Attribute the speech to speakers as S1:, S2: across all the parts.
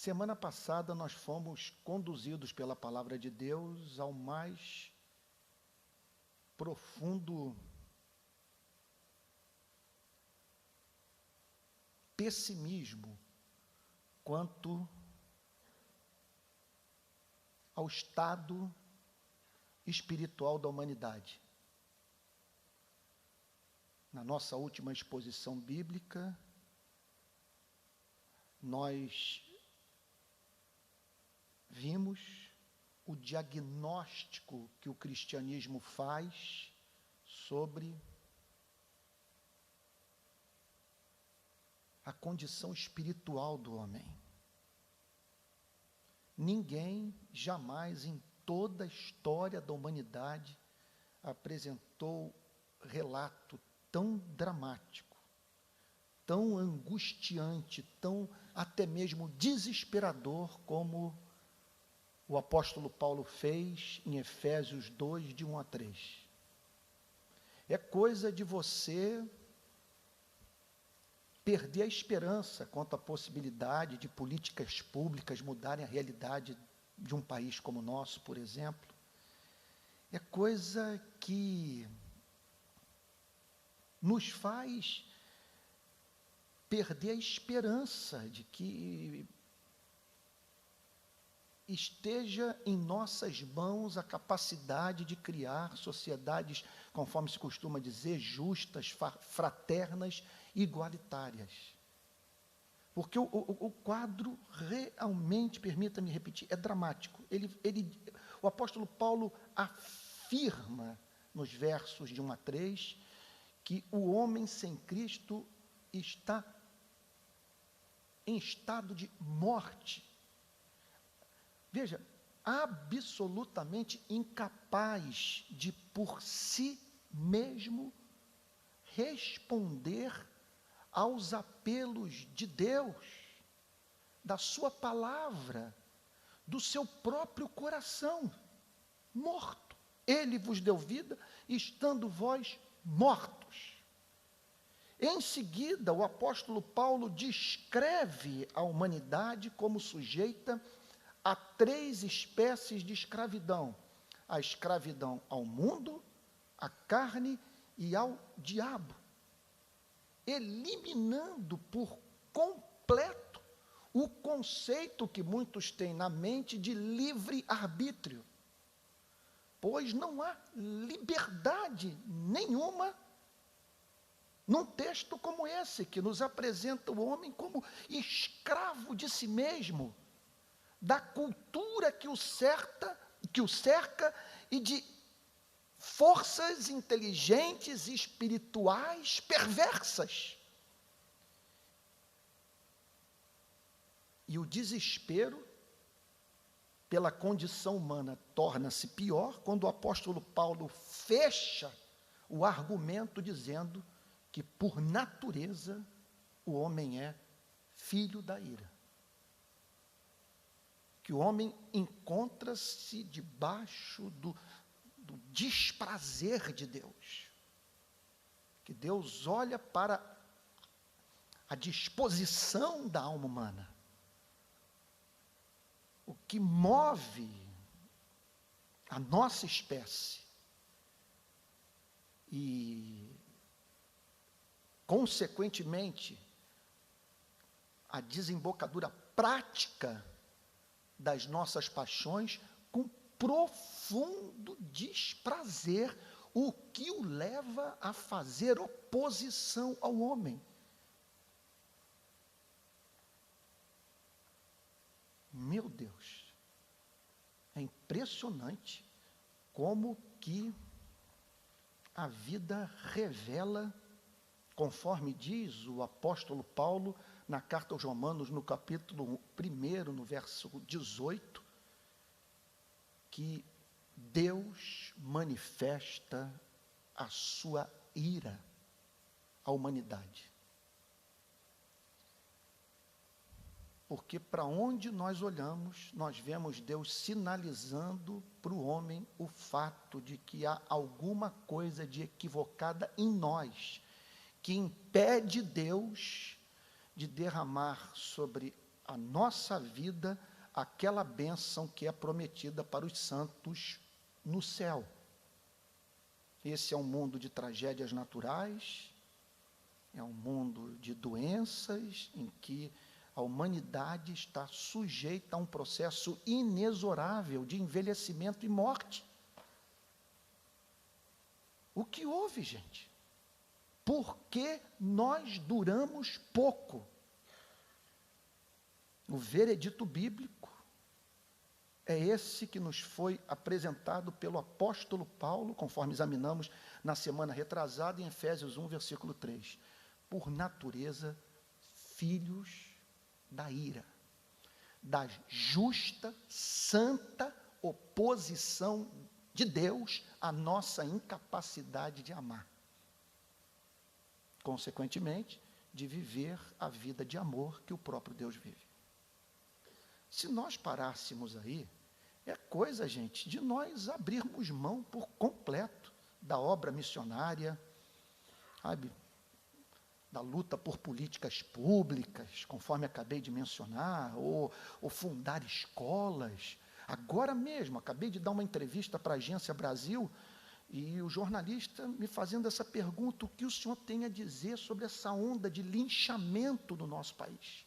S1: Semana passada nós fomos conduzidos pela palavra de Deus ao mais profundo pessimismo quanto ao estado espiritual da humanidade. Na nossa última exposição bíblica, nós vimos o diagnóstico que o cristianismo faz sobre a condição espiritual do homem. Ninguém jamais em toda a história da humanidade apresentou relato tão dramático, tão angustiante, tão até mesmo desesperador como o apóstolo Paulo fez em Efésios 2, de 1 a 3. É coisa de você perder a esperança quanto à possibilidade de políticas públicas mudarem a realidade de um país como o nosso, por exemplo. É coisa que nos faz perder a esperança de que esteja em nossas mãos a capacidade de criar sociedades, conforme se costuma dizer, justas, fraternas, igualitárias. Porque o quadro realmente, permita-me repetir, é dramático. O apóstolo Paulo afirma, nos versos de 1 a 3, que o homem sem Cristo está em estado de morte. Veja, absolutamente incapaz de, por si mesmo, responder aos apelos de Deus, da sua palavra, do seu próprio coração, morto. Ele vos deu vida, estando vós mortos. Em seguida, o apóstolo Paulo descreve a humanidade como sujeita a 3 espécies de escravidão: a escravidão ao mundo, à carne e ao diabo, eliminando por completo o conceito que muitos têm na mente de livre-arbítrio, pois não há liberdade nenhuma num texto como esse, que nos apresenta o homem como escravo de si mesmo, da cultura que o cerca e de forças inteligentes e espirituais perversas. E o desespero pela condição humana torna-se pior quando o apóstolo Paulo fecha o argumento dizendo que, por natureza, o homem é filho da ira. Que o homem encontra-se debaixo do desprazer de Deus. Que Deus olha para a disposição da alma humana. O que move a nossa espécie e, consequentemente, a desembocadura prática das nossas paixões, com profundo desprazer, o que o leva a fazer oposição ao homem. Meu Deus, é impressionante como que a vida revela, conforme diz o apóstolo Paulo na carta aos Romanos, no capítulo 1, no verso 18, que Deus manifesta a sua ira à humanidade. Porque para onde nós olhamos, nós vemos Deus sinalizando para o homem o fato de que há alguma coisa de equivocada em nós, que impede Deus de derramar sobre a nossa vida aquela bênção que é prometida para os santos no céu. Esse é um mundo de tragédias naturais, é um mundo de doenças em que a humanidade está sujeita a um processo inexorável de envelhecimento e morte. O que houve, gente? Por que nós duramos pouco? O veredito bíblico é esse que nos foi apresentado pelo apóstolo Paulo, conforme examinamos na semana retrasada, em Efésios 1, versículo 3. Por natureza, filhos da ira, da justa, santa oposição de Deus à nossa incapacidade de amar. Consequentemente, de viver a vida de amor que o próprio Deus vive. Se nós parássemos aí, é coisa, gente, de nós abrirmos mão por completo da obra missionária, sabe, da luta por políticas públicas, conforme acabei de mencionar, ou fundar escolas. Agora mesmo, acabei de dar uma entrevista para a Agência Brasil, e o jornalista me fazendo essa pergunta: o que o senhor tem a dizer sobre essa onda de linchamento no nosso país?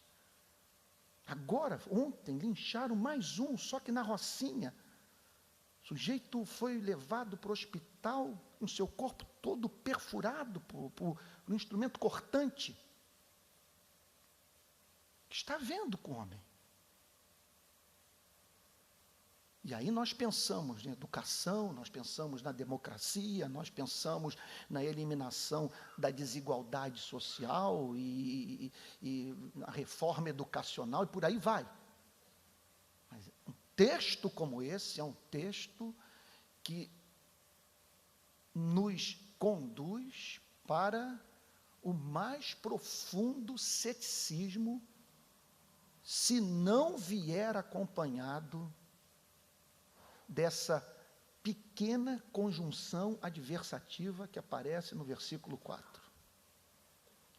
S1: Agora, ontem, lincharam mais um, só que na Rocinha. O sujeito foi levado para o hospital com seu corpo todo perfurado por um instrumento cortante. O que está vendo com o homem? E aí nós pensamos na educação, nós pensamos na democracia, nós pensamos na eliminação da desigualdade social e na reforma educacional e por aí vai. Mas um texto como esse é um texto que nos conduz para o mais profundo ceticismo, se não vier acompanhado dessa pequena conjunção adversativa que aparece no versículo 4.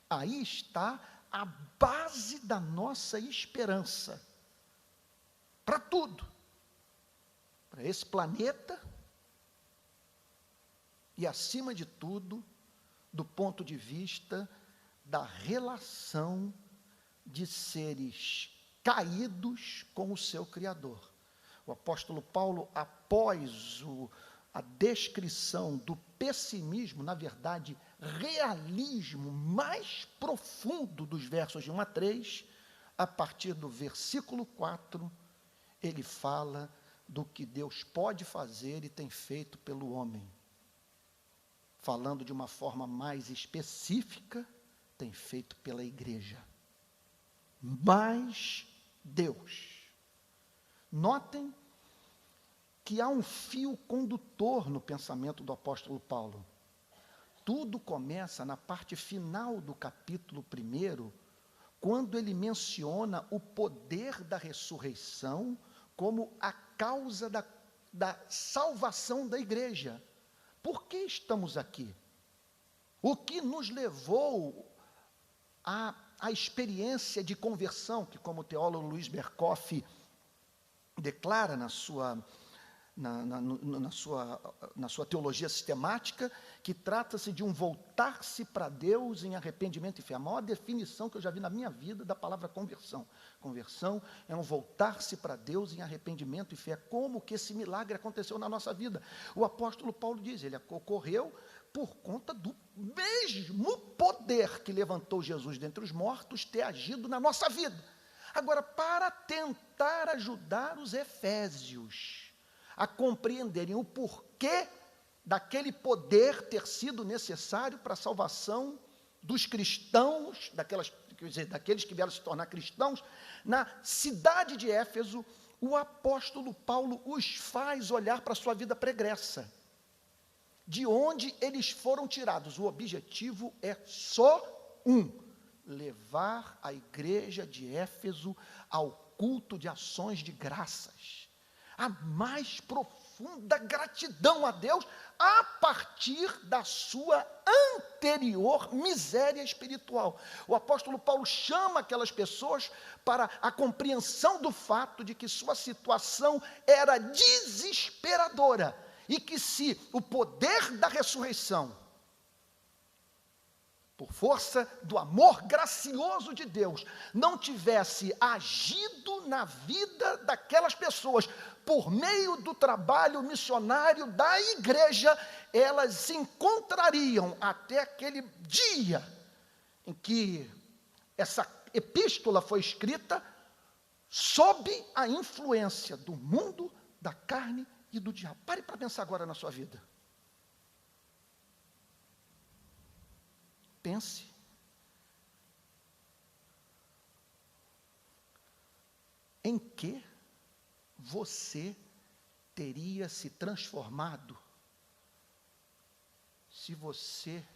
S1: Aí está a base da nossa esperança, para tudo, para esse planeta e, acima de tudo, do ponto de vista da relação de seres caídos com o seu Criador. O apóstolo Paulo, após a descrição do pessimismo, na verdade, realismo mais profundo dos versos de 1 a 3, a partir do versículo 4, ele fala do que Deus pode fazer e tem feito pelo homem. Falando de uma forma mais específica, tem feito pela igreja. Mas Deus. Notem que há um fio condutor no pensamento do apóstolo Paulo. Tudo começa na parte final do capítulo 1, quando ele menciona o poder da ressurreição como a causa da salvação da igreja. Por que estamos aqui? O que nos levou à experiência de conversão, que, como o teólogo Luiz Berkoff declara na sua teologia sistemática, que trata-se de um voltar-se para Deus em arrependimento e fé. A maior definição que eu já vi na minha vida da palavra conversão. Conversão é um voltar-se para Deus em arrependimento e fé. Como que esse milagre aconteceu na nossa vida? O apóstolo Paulo diz, ele ocorreu por conta do mesmo poder que levantou Jesus dentre os mortos ter agido na nossa vida. Agora, para tentar ajudar os efésios a compreenderem o porquê daquele poder ter sido necessário para a salvação dos cristãos, daqueles que vieram se tornar cristãos, na cidade de Éfeso, o apóstolo Paulo os faz olhar para a sua vida pregressa, de onde eles foram tirados. O objetivo é só um: levar a igreja de Éfeso ao culto de ações de graças, a mais profunda gratidão a Deus, a partir da sua exterior miséria espiritual. O apóstolo Paulo chama aquelas pessoas para a compreensão do fato de que sua situação era desesperadora e que se o poder da ressurreição, por força do amor gracioso de Deus, não tivesse agido na vida daquelas pessoas, por meio do trabalho missionário da igreja, elas se encontrariam até aquele dia em que essa epístola foi escrita, sob a influência do mundo, da carne e do diabo. Pare para pensar agora na sua vida. Pense. Em que você teria se transformado se você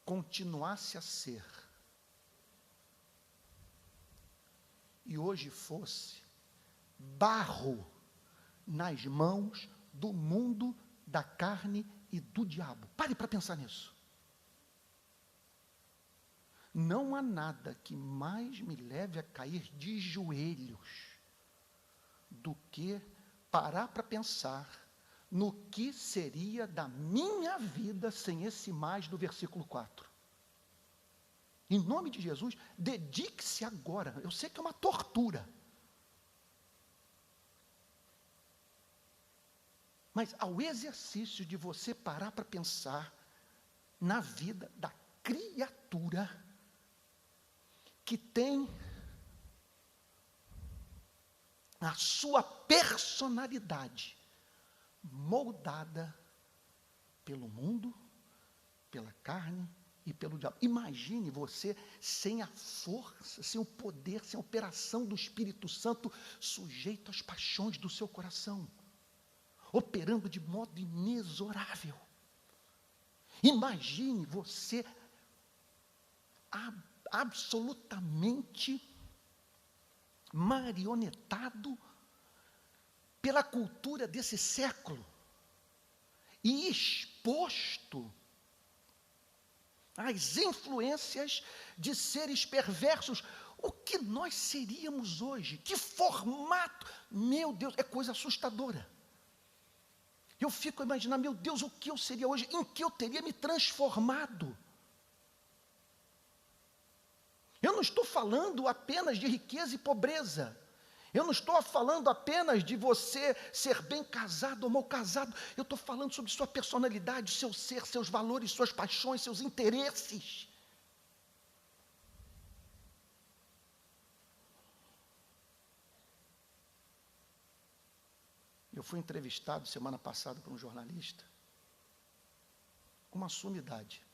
S1: continuasse a ser e hoje fosse barro nas mãos do mundo, da carne e do diabo? Pare para pensar nisso. Não há nada que mais me leve a cair de joelhos do que parar para pensar no que seria da minha vida sem esse mais do versículo 4. Em nome de Jesus, dedique-se agora. Eu sei que é uma tortura. Mas ao exercício de você parar para pensar na vida da criatura que tem a sua personalidade moldada pelo mundo, pela carne e pelo diabo. Imagine você sem a força, sem o poder, sem a operação do Espírito Santo, sujeito às paixões do seu coração, operando de modo inexorável. Imagine você absolutamente marionetado pela cultura desse século e exposto às influências de seres perversos. O que nós seríamos hoje? Que formato? Meu Deus, é coisa assustadora. Eu fico a imaginar, meu Deus, o que eu seria hoje, em que eu teria me transformado. Eu não estou falando apenas de riqueza e pobreza. Eu não estou falando apenas de você ser bem casado ou mal casado. Eu estou falando sobre sua personalidade, seu ser, seus valores, suas paixões, seus interesses. Eu fui entrevistado semana passada por um jornalista com uma sumidade.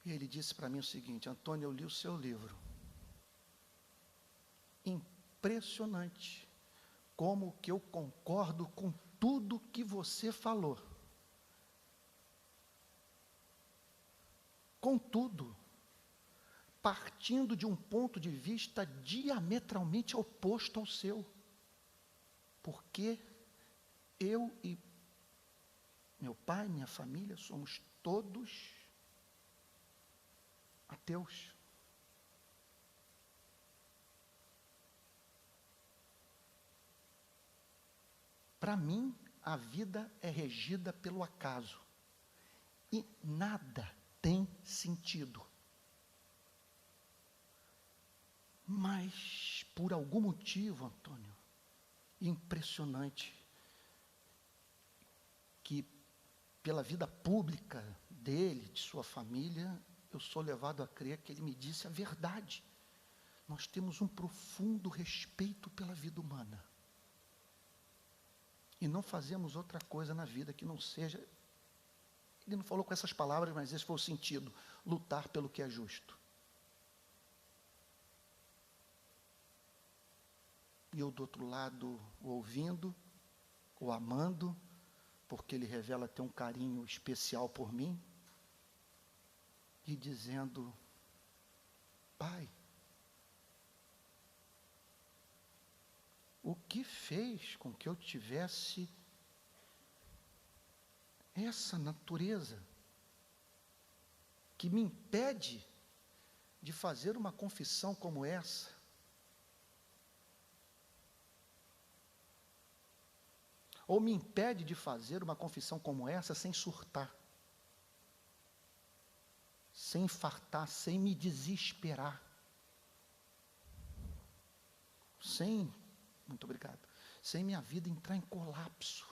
S1: E ele disse para mim o seguinte: Antônio, eu li o seu livro. Impressionante como que eu concordo com tudo que você falou. Contudo, partindo de um ponto de vista diametralmente oposto ao seu. Porque eu e meu pai, minha família, somos todos ateus. Para mim, a vida é regida pelo acaso. E nada tem sentido. Mas, por algum motivo, Antônio, impressionante, que pela vida pública dele, de sua família, eu sou levado a crer que ele me disse a verdade. Nós temos um profundo respeito pela vida humana. E não fazemos outra coisa na vida que não seja, ele não falou com essas palavras, mas esse foi o sentido, lutar pelo que é justo. E eu do outro lado, o ouvindo, o amando, porque ele revela ter um carinho especial por mim, e dizendo: Pai, o que fez com que eu tivesse essa natureza que me impede de fazer uma confissão como essa? Ou me impede de fazer uma confissão como essa sem surtar, sem infartar, sem me desesperar, muito obrigado, sem minha vida entrar em colapso.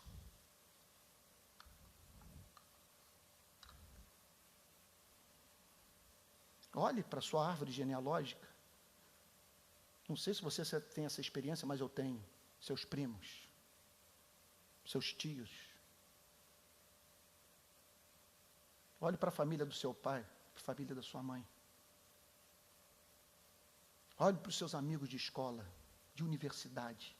S1: Olhe para a sua árvore genealógica. Não sei se você tem essa experiência, mas eu tenho. Seus primos, seus tios. Olhe para a família do seu pai, para a família da sua mãe. Olhe para os seus amigos de escola, de universidade.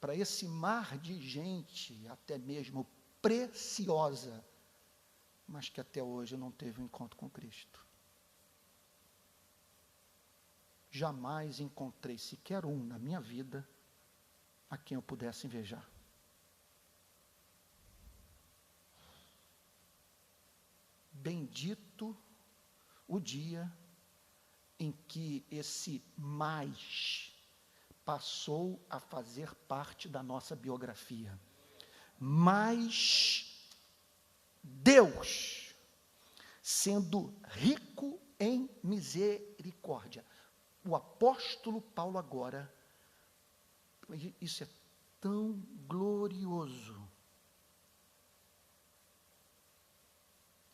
S1: Para esse mar de gente, até mesmo preciosa, mas que até hoje não teve um encontro com Cristo. Jamais encontrei sequer um na minha vida a quem eu pudesse invejar. Bendito o dia em que esse mais passou a fazer parte da nossa biografia. Mas Deus, sendo rico em misericórdia. O apóstolo Paulo agora, isso é tão glorioso.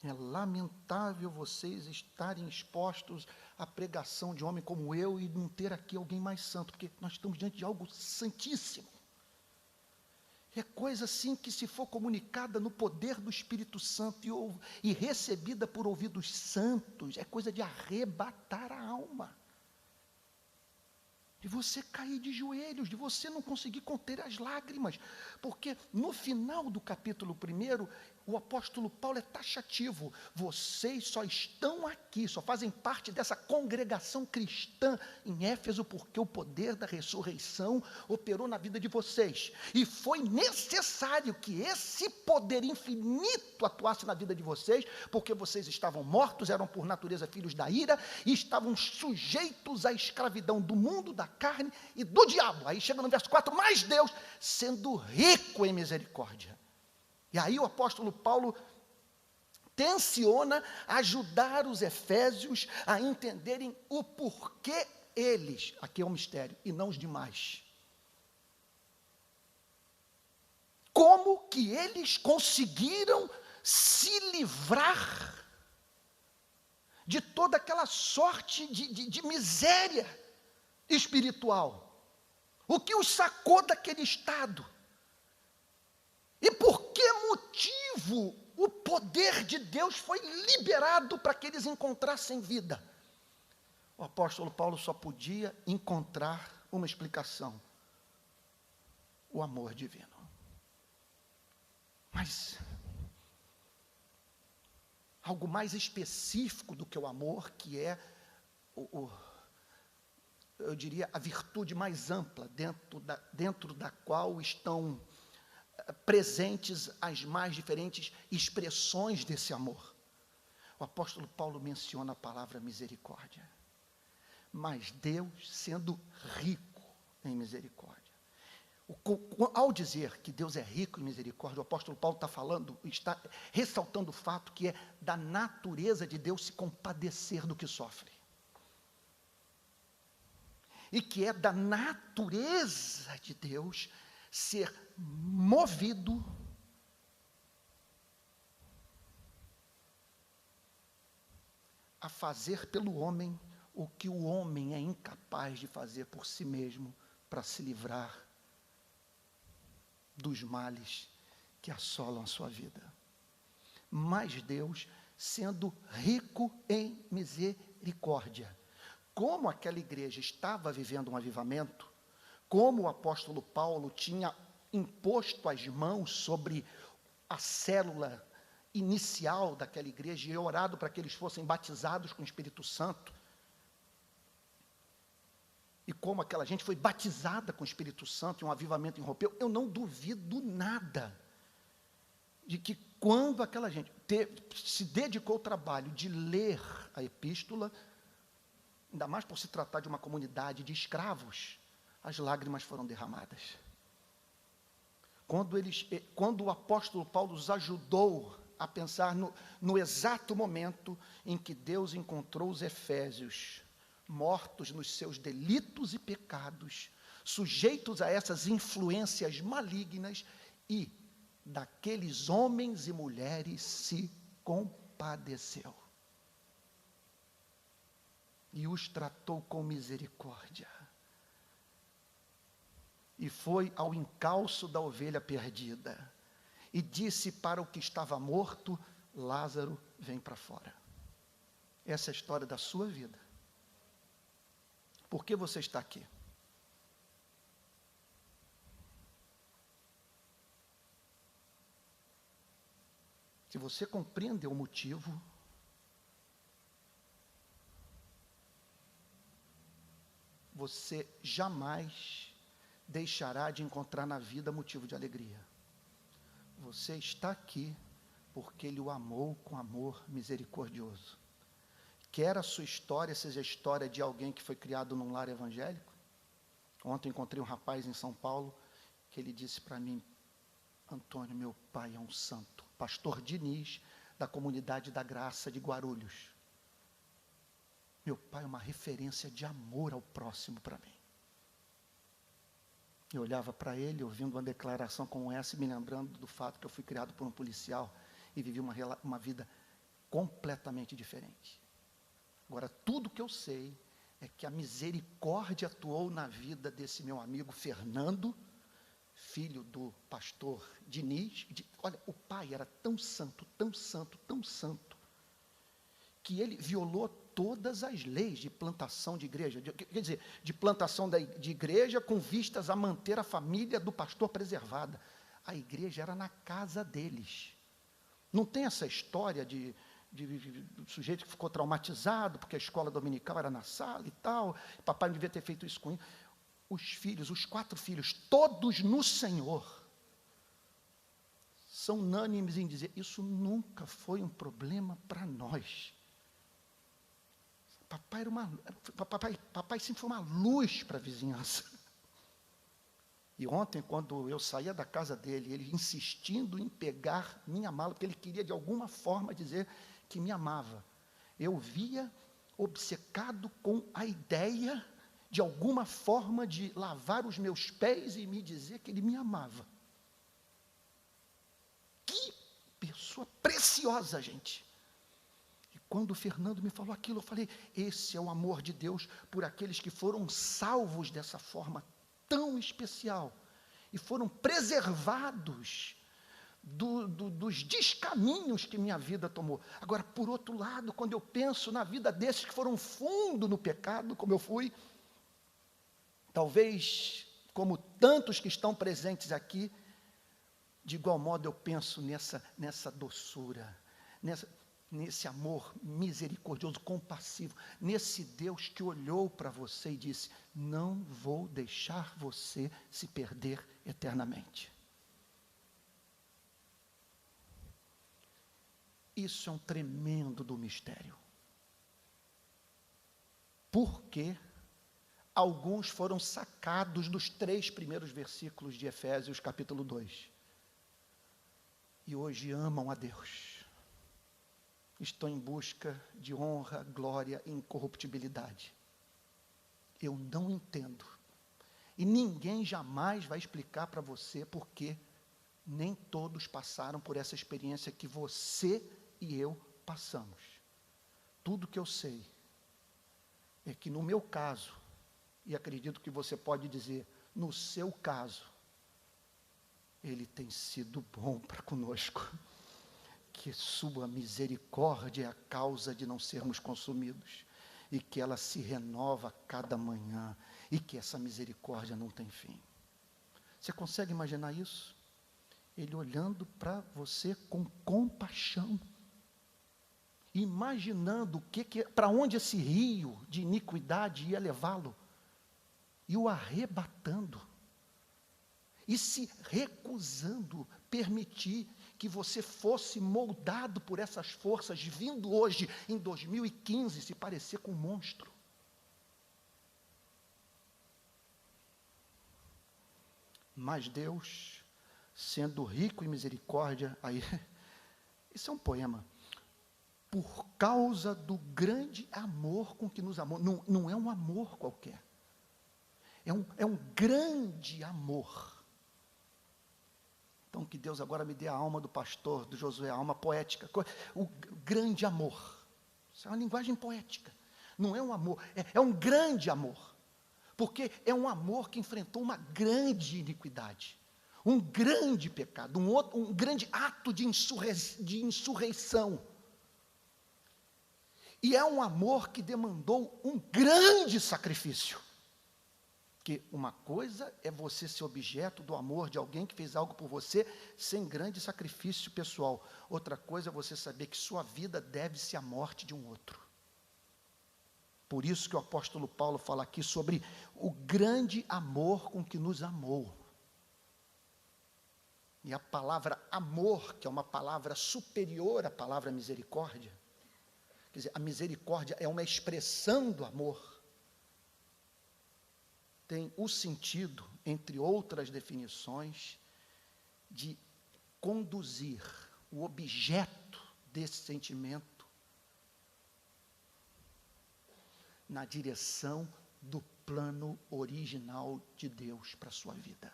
S1: É lamentável vocês estarem expostos à pregação de homem como eu e não ter aqui alguém mais santo, porque nós estamos diante de algo santíssimo. É coisa assim que, se for comunicada no poder do Espírito Santo e recebida por ouvidos santos, é coisa de arrebatar a alma. De você cair de joelhos, de você não conseguir conter as lágrimas, porque no final do capítulo 1, o apóstolo Paulo é taxativo: vocês só estão aqui, só fazem parte dessa congregação cristã em Éfeso, porque o poder da ressurreição operou na vida de vocês, e foi necessário que esse poder infinito atuasse na vida de vocês, porque vocês estavam mortos, eram por natureza filhos da ira, e estavam sujeitos à escravidão do mundo, da carne e do diabo. Aí chega no verso 4, mas Deus, sendo rico em misericórdia. E aí o apóstolo Paulo tenciona ajudar os efésios a entenderem o porquê eles, aqui é um mistério, e não os demais. Como que eles conseguiram se livrar de toda aquela sorte de miséria espiritual? O que os sacou daquele estado? E por que motivo o poder de Deus foi liberado para que eles encontrassem vida? O apóstolo Paulo só podia encontrar uma explicação: o amor divino. Mas algo mais específico do que o amor, que é eu diria, a virtude mais ampla, dentro da qual estão presentes as mais diferentes expressões desse amor. O apóstolo Paulo menciona a palavra misericórdia. Mas Deus, sendo rico em misericórdia. Ao dizer que Deus é rico em misericórdia, o apóstolo Paulo está ressaltando o fato que é da natureza de Deus se compadecer do que sofre. E que é da natureza de Deus ser movido a fazer pelo homem o que o homem é incapaz de fazer por si mesmo, para se livrar dos males que assolam a sua vida. Mas Deus, sendo rico em misericórdia, como aquela igreja estava vivendo um avivamento, como o apóstolo Paulo tinha imposto as mãos sobre a célula inicial daquela igreja e orado para que eles fossem batizados com o Espírito Santo, e como aquela gente foi batizada com o Espírito Santo e um avivamento irrompeu, eu não duvido nada de que quando aquela gente se dedicou ao trabalho de ler a epístola, ainda mais por se tratar de uma comunidade de escravos, as lágrimas foram derramadas. Quando o apóstolo Paulo os ajudou a pensar no exato momento em que Deus encontrou os efésios mortos nos seus delitos e pecados, sujeitos a essas influências malignas, e daqueles homens e mulheres se compadeceu e os tratou com misericórdia. E foi ao encalço da ovelha perdida, e disse para o que estava morto: Lázaro, vem para fora. Essa é a história da sua vida. Por que você está aqui? Se você compreender o motivo, você jamais deixará de encontrar na vida motivo de alegria. Você está aqui porque Ele o amou com amor misericordioso. Quer a sua história seja a história de alguém que foi criado num lar evangélico? Ontem encontrei um rapaz em São Paulo que ele disse para mim: Antônio, meu pai é um santo. Pastor Diniz, da Comunidade da Graça de Guarulhos. Meu pai é uma referência de amor ao próximo para mim. Eu olhava para ele, ouvindo uma declaração como essa, e me lembrando do fato que eu fui criado por um policial e vivi uma vida completamente diferente. Agora, tudo que eu sei é que a misericórdia atuou na vida desse meu amigo Fernando, filho do pastor Diniz. Olha, o pai era tão santo, tão santo, tão santo, que ele violou todas as leis de plantação de igreja, quer dizer, de plantação de igreja com vistas a manter a família do pastor preservada. A igreja era na casa deles. Não tem essa história de sujeito que ficou traumatizado porque a escola dominical era na sala e tal, papai não devia ter feito isso com ele. Os filhos, os 4 filhos, todos no Senhor, são unânimes em dizer: isso nunca foi um problema para nós. Papai sempre foi uma luz para a vizinhança. E ontem, quando eu saía da casa dele, ele insistindo em pegar minha mala, porque ele queria de alguma forma dizer que me amava, eu via obcecado com a ideia de alguma forma de lavar os meus pés e me dizer que ele me amava. Que pessoa preciosa, gente. E quando o Fernando me falou aquilo, eu falei: esse é o amor de Deus por aqueles que foram salvos dessa forma tão especial e foram preservados dos descaminhos que minha vida tomou. Agora, por outro lado, quando eu penso na vida desses que foram fundo no pecado, como eu fui, talvez, como tantos que estão presentes aqui, de igual modo eu penso nessa doçura, nesse amor misericordioso, compassivo, nesse Deus que olhou para você e disse: não vou deixar você se perder eternamente. Isso é um tremendo do mistério. Porque alguns foram sacados dos 3 primeiros versículos de Efésios capítulo 2. E hoje amam a Deus. Estão em busca de honra, glória e incorruptibilidade. Eu não entendo. E ninguém jamais vai explicar para você por que nem todos passaram por essa experiência que você e eu passamos. Tudo que eu sei é que no meu caso, e acredito que você pode dizer, no seu caso, Ele tem sido bom para conosco. Que sua misericórdia é a causa de não sermos consumidos, e que ela se renova a cada manhã, e que essa misericórdia não tem fim. Você consegue imaginar isso? Ele olhando para você com compaixão, imaginando para onde esse rio de iniquidade ia levá-lo. e o arrebatando, e se recusando permitir que você fosse moldado por essas forças, vindo hoje, em 2015, se parecer com um monstro. Mas Deus, sendo rico em misericórdia, aí, isso é um poema, por causa do grande amor com que nos amou, não é um amor qualquer, é um grande amor. Então, que Deus agora me dê a alma do pastor, do Josué, a alma poética, o grande amor. Isso é uma linguagem poética. Não é um amor, é um grande amor. Porque é um amor que enfrentou uma grande iniquidade, um grande pecado, um grande ato de insurreição. E é um amor que demandou um grande sacrifício. Porque uma coisa é você ser objeto do amor de alguém que fez algo por você sem grande sacrifício pessoal. Outra coisa é você saber que sua vida deve-se à morte de um outro. Por isso que o apóstolo Paulo fala aqui sobre o grande amor com que nos amou. E a palavra amor, que é uma palavra superior à palavra misericórdia, quer dizer, a misericórdia é uma expressão do amor, tem o sentido, entre outras definições, de conduzir o objeto desse sentimento na direção do plano original de Deus para a sua vida.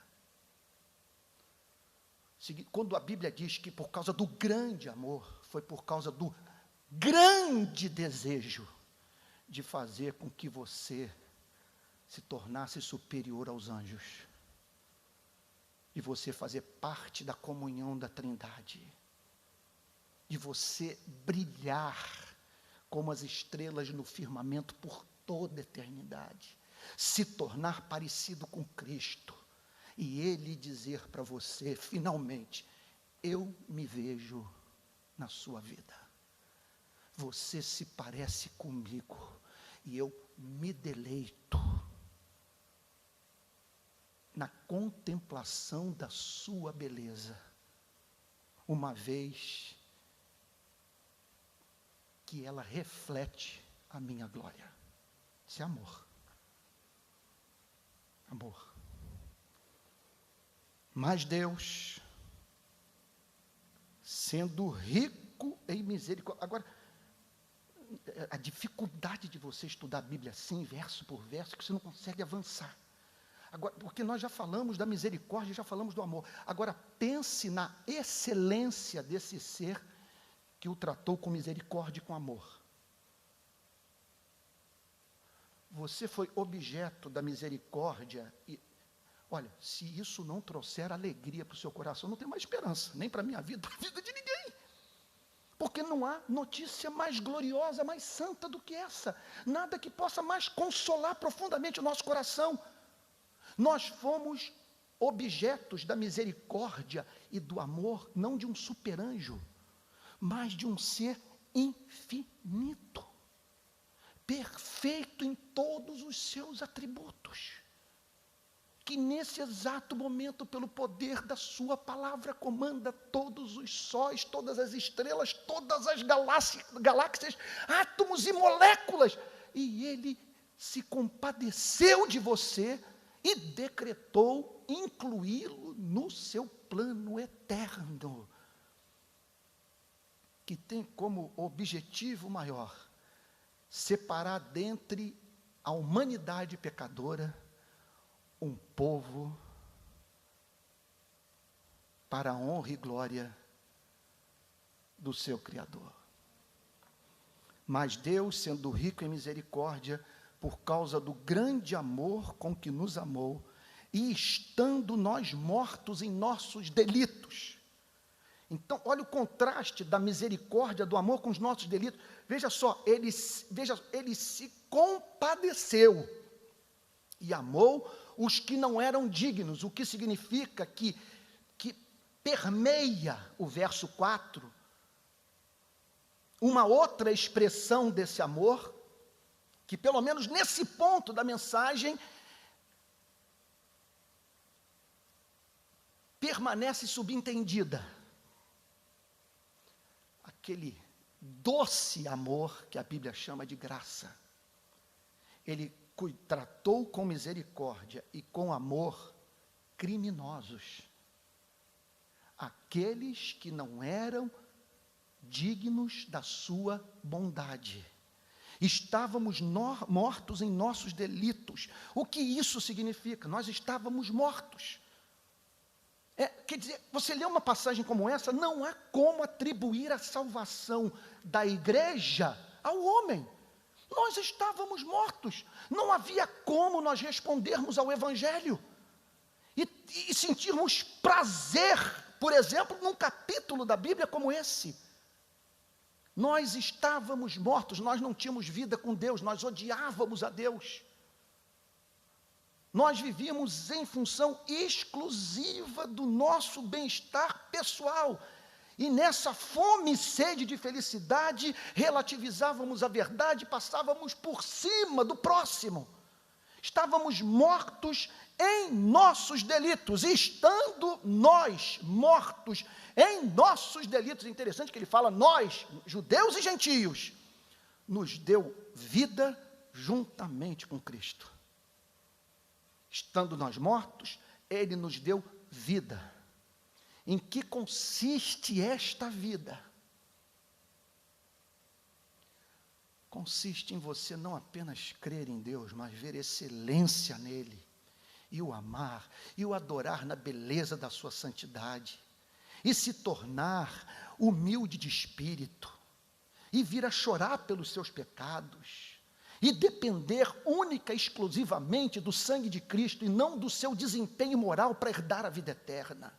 S1: Quando a Bíblia diz que por causa do grande amor, foi por causa do grande desejo de fazer com que você se tornasse superior aos anjos, de você fazer parte da comunhão da Trindade, de você brilhar como as estrelas no firmamento por toda a eternidade, se tornar parecido com Cristo, e Ele dizer para você, finalmente, eu me vejo na sua vida, você se parece comigo, e eu me deleito na contemplação da sua beleza, uma vez que ela reflete a minha glória. Isso é amor. Amor. Mas Deus, sendo rico em misericórdia. Agora, a dificuldade de você estudar a Bíblia assim, verso por verso, que você não consegue avançar. Agora, porque nós já falamos da misericórdia, já falamos do amor. Agora, pense na excelência desse ser que o tratou com misericórdia e com amor. Você foi objeto da misericórdia e, olha, se isso não trouxer alegria para o seu coração, não tem mais esperança, nem para a minha vida, para a vida de ninguém. Porque não há notícia mais gloriosa, mais santa do que essa. Nada que possa mais consolar profundamente o nosso coração. Nós fomos objetos da misericórdia e do amor, não de um superanjo, mas de um ser infinito, perfeito em todos os seus atributos, que nesse exato momento, pelo poder da sua palavra, comanda todos os sóis, todas as estrelas, todas as galáxias, átomos e moléculas, e Ele se compadeceu de você, e decretou incluí-lo no seu plano eterno, que tem como objetivo maior separar dentre a humanidade pecadora um povo para a honra e glória do seu Criador. Mas Deus, sendo rico em misericórdia, por causa do grande amor com que nos amou, e estando nós mortos em nossos delitos. Então, olha o contraste da misericórdia, do amor com os nossos delitos. Veja só, ele se compadeceu e amou os que não eram dignos, o que significa que permeia o verso 4, uma outra expressão desse amor, que pelo menos nesse ponto da mensagem, permanece subentendida. Aquele doce amor que a Bíblia chama de graça. Ele tratou com misericórdia e com amor criminosos, aqueles que não eram dignos da sua bondade. Estávamos mortos em nossos delitos. O que isso significa? Nós estávamos mortos. Quer dizer, você lê uma passagem como essa, não há como atribuir a salvação da igreja ao homem. Nós estávamos mortos, não havia como nós respondermos ao Evangelho e sentirmos prazer, por exemplo, num capítulo da Bíblia como esse. Nós estávamos mortos, nós não tínhamos vida com Deus, nós odiávamos a Deus. Nós vivíamos em função exclusiva do nosso bem-estar pessoal. E nessa fome e sede de felicidade, relativizávamos a verdade, passávamos por cima do próximo. Estávamos mortos em nossos delitos, e estando nós mortos em nossos delitos, é interessante que ele fala nós, judeus e gentios, nos deu vida juntamente com Cristo. Estando nós mortos, ele nos deu vida. Em que consiste esta vida? Consiste em você não apenas crer em Deus, mas ver excelência nele, e o amar, e o adorar na beleza da sua santidade, e se tornar humilde de espírito, e vir a chorar pelos seus pecados, e depender única e exclusivamente do sangue de Cristo, e não do seu desempenho moral para herdar a vida eterna.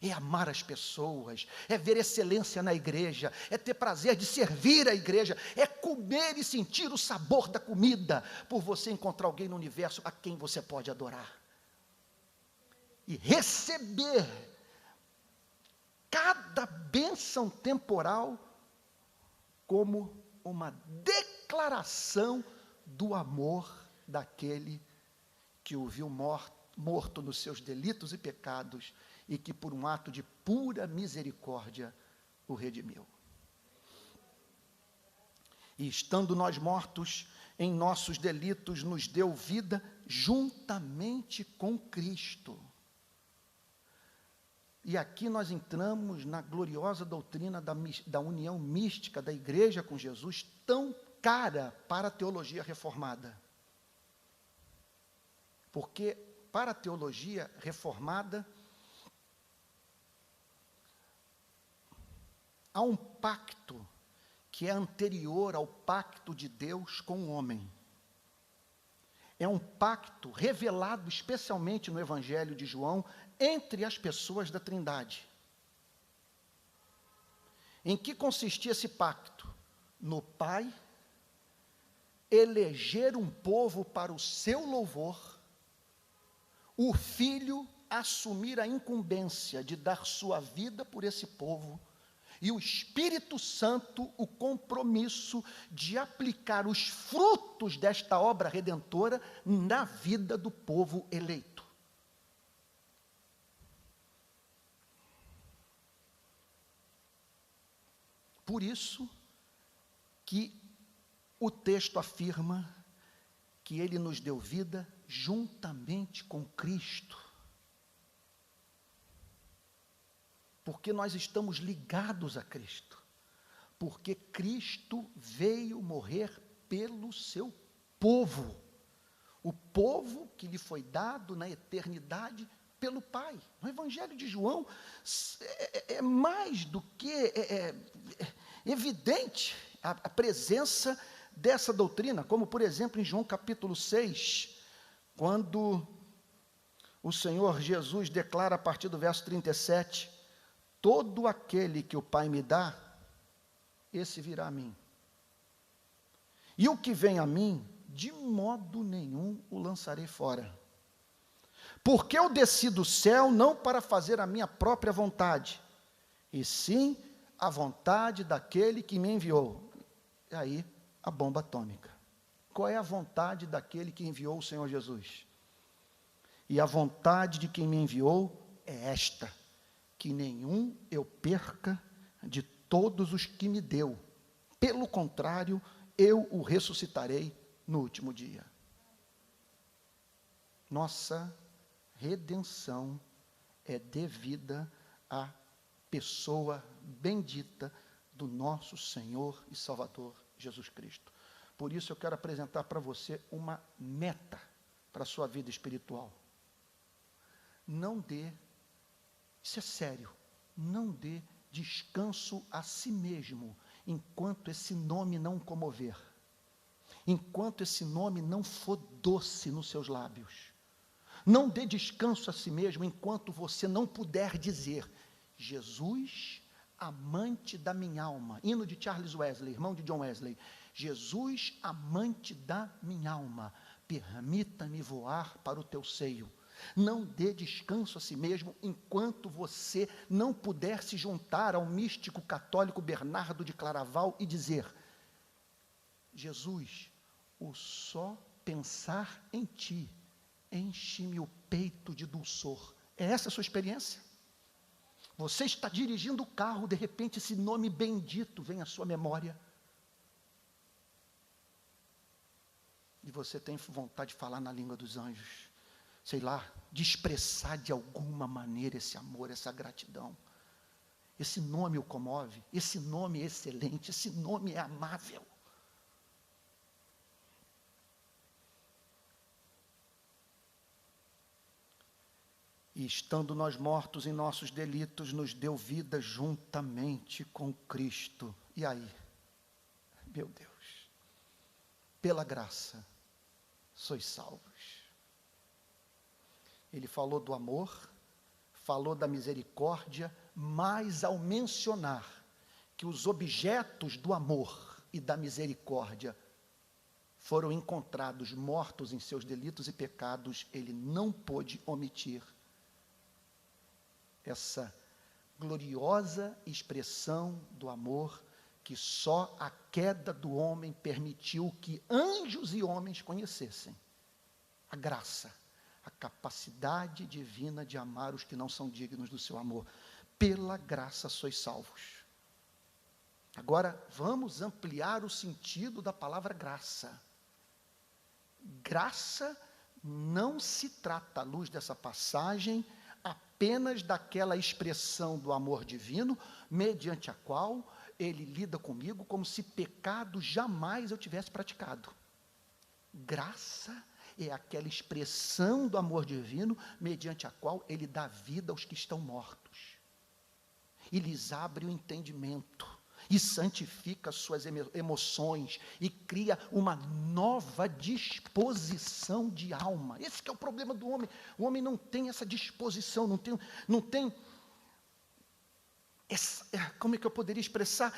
S1: É amar as pessoas, é ver excelência na igreja, é ter prazer de servir a igreja, é comer e sentir o sabor da comida, por você encontrar alguém no universo a quem você pode adorar. E receber cada bênção temporal como uma declaração do amor daquele que o viu morto nos seus delitos e pecados, e que por um ato de pura misericórdia o redimiu. E estando nós mortos em nossos delitos, nos deu vida juntamente com Cristo. E aqui nós entramos na gloriosa doutrina da união mística da igreja com Jesus, tão cara para a teologia reformada. Porque para a teologia reformada, há um pacto que é anterior ao pacto de Deus com o homem. É um pacto revelado especialmente no Evangelho de João, entre as pessoas da Trindade. Em que consistia esse pacto? No Pai eleger um povo para o seu louvor, o Filho assumir a incumbência de dar sua vida por esse povo, e o Espírito Santo o compromisso de aplicar os frutos desta obra redentora na vida do povo eleito. Por isso que o texto afirma que ele nos deu vida juntamente com Cristo. Porque nós estamos ligados a Cristo. Porque Cristo veio morrer pelo seu povo. O povo que lhe foi dado na eternidade pelo Pai. No Evangelho de João é mais do que evidente a presença dessa doutrina, como por exemplo em João capítulo 6, quando o Senhor Jesus declara a partir do verso 37, todo aquele que o Pai me dá, esse virá a mim. E o que vem a mim, de modo nenhum o lançarei fora. Porque eu desci do céu não para fazer a minha própria vontade, e sim a vontade daquele que me enviou. E aí, a bomba atômica. Qual é a vontade daquele que enviou o Senhor Jesus? E a vontade de quem me enviou é esta, que nenhum eu perca de todos os que me deu. Pelo contrário, eu o ressuscitarei no último dia. Nossa redenção é devida à pessoa bendita do nosso Senhor e Salvador Jesus Cristo. Por isso eu quero apresentar para você uma meta para a sua vida espiritual. Não dê, isso é sério, não dê descanso a si mesmo, enquanto esse nome não comover, enquanto esse nome não for doce nos seus lábios. Não dê descanso a si mesmo, enquanto você não puder dizer, Jesus, amante da minha alma. Hino de Charles Wesley, irmão de John Wesley. Jesus, amante da minha alma, permita-me voar para o teu seio. Não dê descanso a si mesmo enquanto você não puder se juntar ao místico católico Bernardo de Claraval e dizer, Jesus, o só pensar em ti enche-me o peito de dulçor. É essa a sua experiência? Você está dirigindo o carro, de repente esse nome bendito vem à sua memória. E você tem vontade de falar na língua dos anjos. Sei lá, de expressar de alguma maneira esse amor, essa gratidão. Esse nome o comove, esse nome é excelente, esse nome é amável. E estando nós mortos em nossos delitos, nos deu vida juntamente com Cristo. E aí? Meu Deus, pela graça, sois salvos. Ele falou do amor, falou da misericórdia, mas ao mencionar que os objetos do amor e da misericórdia foram encontrados mortos em seus delitos e pecados, ele não pôde omitir essa gloriosa expressão do amor que só a queda do homem permitiu que anjos e homens conhecessem. A graça, a capacidade divina de amar os que não são dignos do seu amor. Pela graça sois salvos. Agora, vamos ampliar o sentido da palavra graça. Graça não se trata, à luz dessa passagem, apenas daquela expressão do amor divino, mediante a qual ele lida comigo como se pecado jamais eu tivesse praticado. Graça é aquela expressão do amor divino, mediante a qual ele dá vida aos que estão mortos. E lhes abre o entendimento, e santifica suas emoções, e cria uma nova disposição de alma. Esse que é o problema do homem. O homem não tem essa disposição, não tem essa, como é que eu poderia expressar?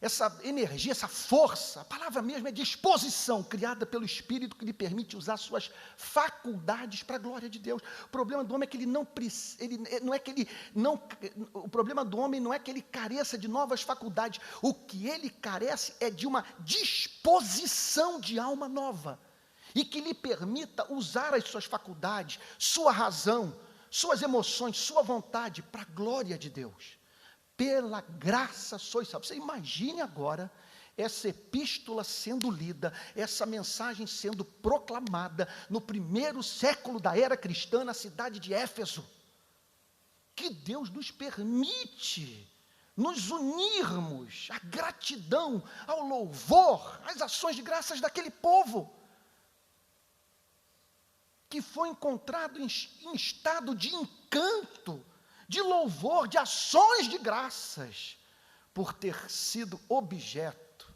S1: Essa energia, essa força, a palavra mesmo é disposição, criada pelo Espírito, que lhe permite usar suas faculdades para a glória de Deus. O problema do homem é que o problema do homem não é que ele careça de novas faculdades, o que ele carece é de uma disposição de alma nova, e que lhe permita usar as suas faculdades, sua razão, suas emoções, sua vontade, para a glória de Deus. Pela graça sois salvos. Você imagine agora essa epístola sendo lida, essa mensagem sendo proclamada no primeiro século da era cristã, na cidade de Éfeso. Que Deus nos permite nos unirmos à gratidão, ao louvor, às ações de graças daquele povo que foi encontrado em estado de encanto, de louvor, de ações de graças, por ter sido objeto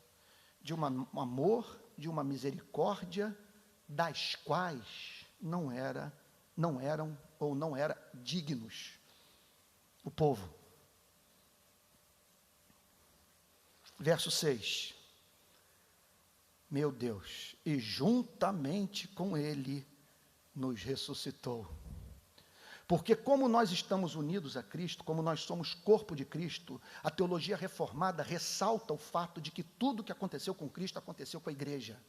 S1: de um amor, de uma misericórdia, das quais não eram dignos o povo. Verso 6. Meu Deus, e juntamente com ele nos ressuscitou. Porque como nós estamos unidos a Cristo, como nós somos corpo de Cristo, a teologia reformada ressalta o fato de que tudo que aconteceu com Cristo, aconteceu com a igreja.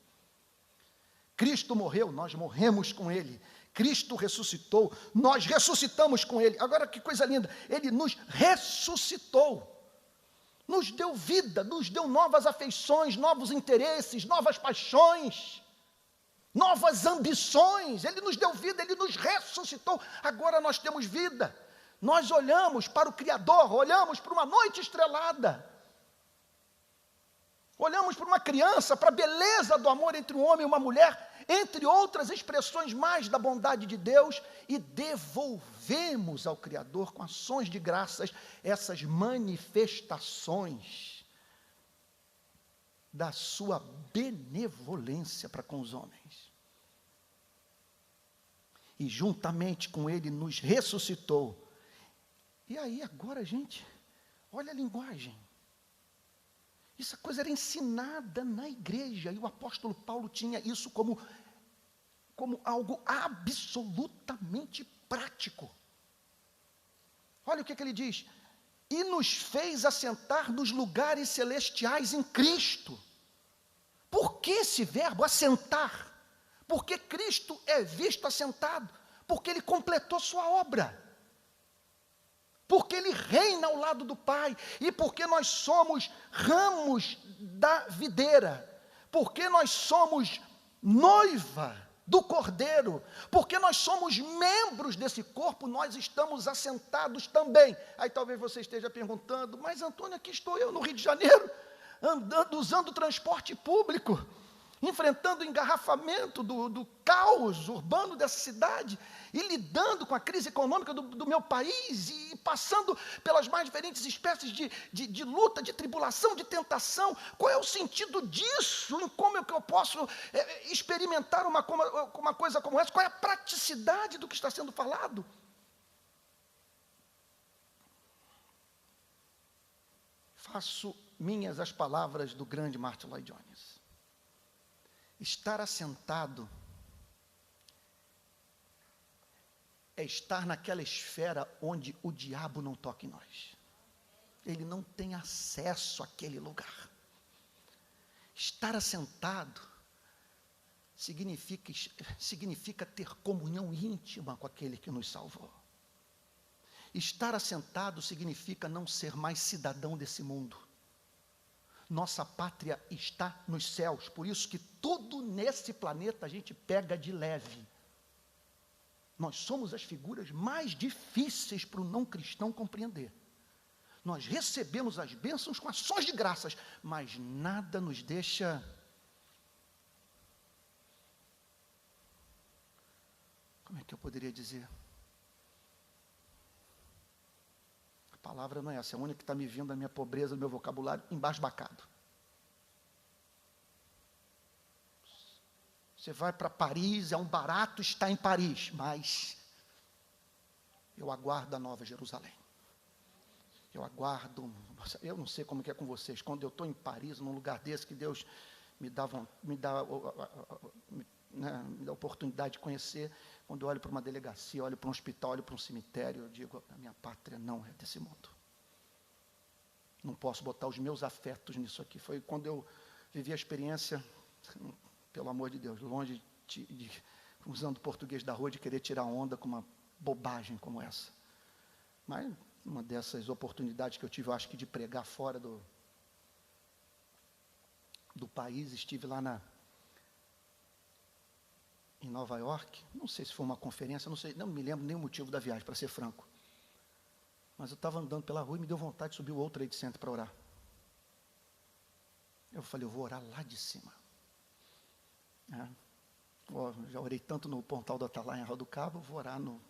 S1: Cristo morreu, nós morremos com Ele. Cristo ressuscitou, nós ressuscitamos com Ele. Agora que coisa linda, Ele nos ressuscitou, nos deu vida, nos deu novas afeições, novos interesses, novas paixões, novas ambições. Ele nos deu vida, Ele nos ressuscitou, agora nós temos vida. Nós olhamos para o Criador, olhamos para uma noite estrelada, olhamos para uma criança, para a beleza do amor entre um homem e uma mulher, entre outras expressões mais da bondade de Deus, e devolvemos ao Criador, com ações de graças, essas manifestações da sua benevolência para com os homens. E juntamente com Ele nos ressuscitou. E aí agora, gente, olha a linguagem. Essa coisa era ensinada na igreja, e o apóstolo Paulo tinha isso como algo absolutamente prático. Olha o que ele diz: e nos fez assentar nos lugares celestiais em Cristo. Por que esse verbo, assentar? Porque Cristo é visto assentado, porque Ele completou sua obra, porque Ele reina ao lado do Pai, e porque nós somos ramos da videira, porque nós somos noiva do Cordeiro, porque nós somos membros desse corpo, nós estamos assentados também. Aí talvez você esteja perguntando: mas Antônio, aqui estou eu no Rio de Janeiro, andando, usando transporte público, enfrentando o engarrafamento do caos urbano dessa cidade, e lidando com a crise econômica do meu país, e passando pelas mais diferentes espécies de luta, de tribulação, de tentação. Qual é o sentido disso? Em como é que eu posso experimentar uma coisa como essa? Qual é a praticidade do que está sendo falado? Faço minhas as palavras do grande Martin Lloyd Jones. Estar assentado é estar naquela esfera onde o diabo não toca em nós. Ele não tem acesso àquele lugar. Estar assentado significa ter comunhão íntima com aquele que nos salvou. Estar assentado significa não ser mais cidadão desse mundo. Nossa pátria está nos céus, por isso que tudo nesse planeta a gente pega de leve. Nós somos as figuras mais difíceis para o não cristão compreender. Nós recebemos as bênçãos com ações de graças, mas nada nos deixa... Como é que eu poderia dizer? A palavra não é essa, é a única que está me vindo da minha pobreza, do meu vocabulário, embasbacado. Você vai para Paris, é um barato estar em Paris, mas eu aguardo a Nova Jerusalém. Eu aguardo, eu não sei como que é com vocês, quando eu estou em Paris, num lugar desse que Deus me dá a oportunidade de conhecer, quando eu olho para uma delegacia, olho para um hospital, olho para um cemitério, eu digo: a minha pátria não é desse mundo. Não posso botar os meus afetos nisso aqui. Foi quando eu vivi a experiência... Pelo amor de Deus, longe usando o português da rua, de querer tirar onda com uma bobagem como essa. Mas uma dessas oportunidades que eu tive, eu acho que de pregar fora do país, estive lá em Nova York, não sei se foi uma conferência, não me lembro nem o motivo da viagem, para ser franco. Mas eu estava andando pela rua e me deu vontade de subir o World Trade Center para orar. Eu falei: eu vou orar lá de cima. Já orei tanto no Pontal do Atalaia, em Arraial do Cabo, vou orar no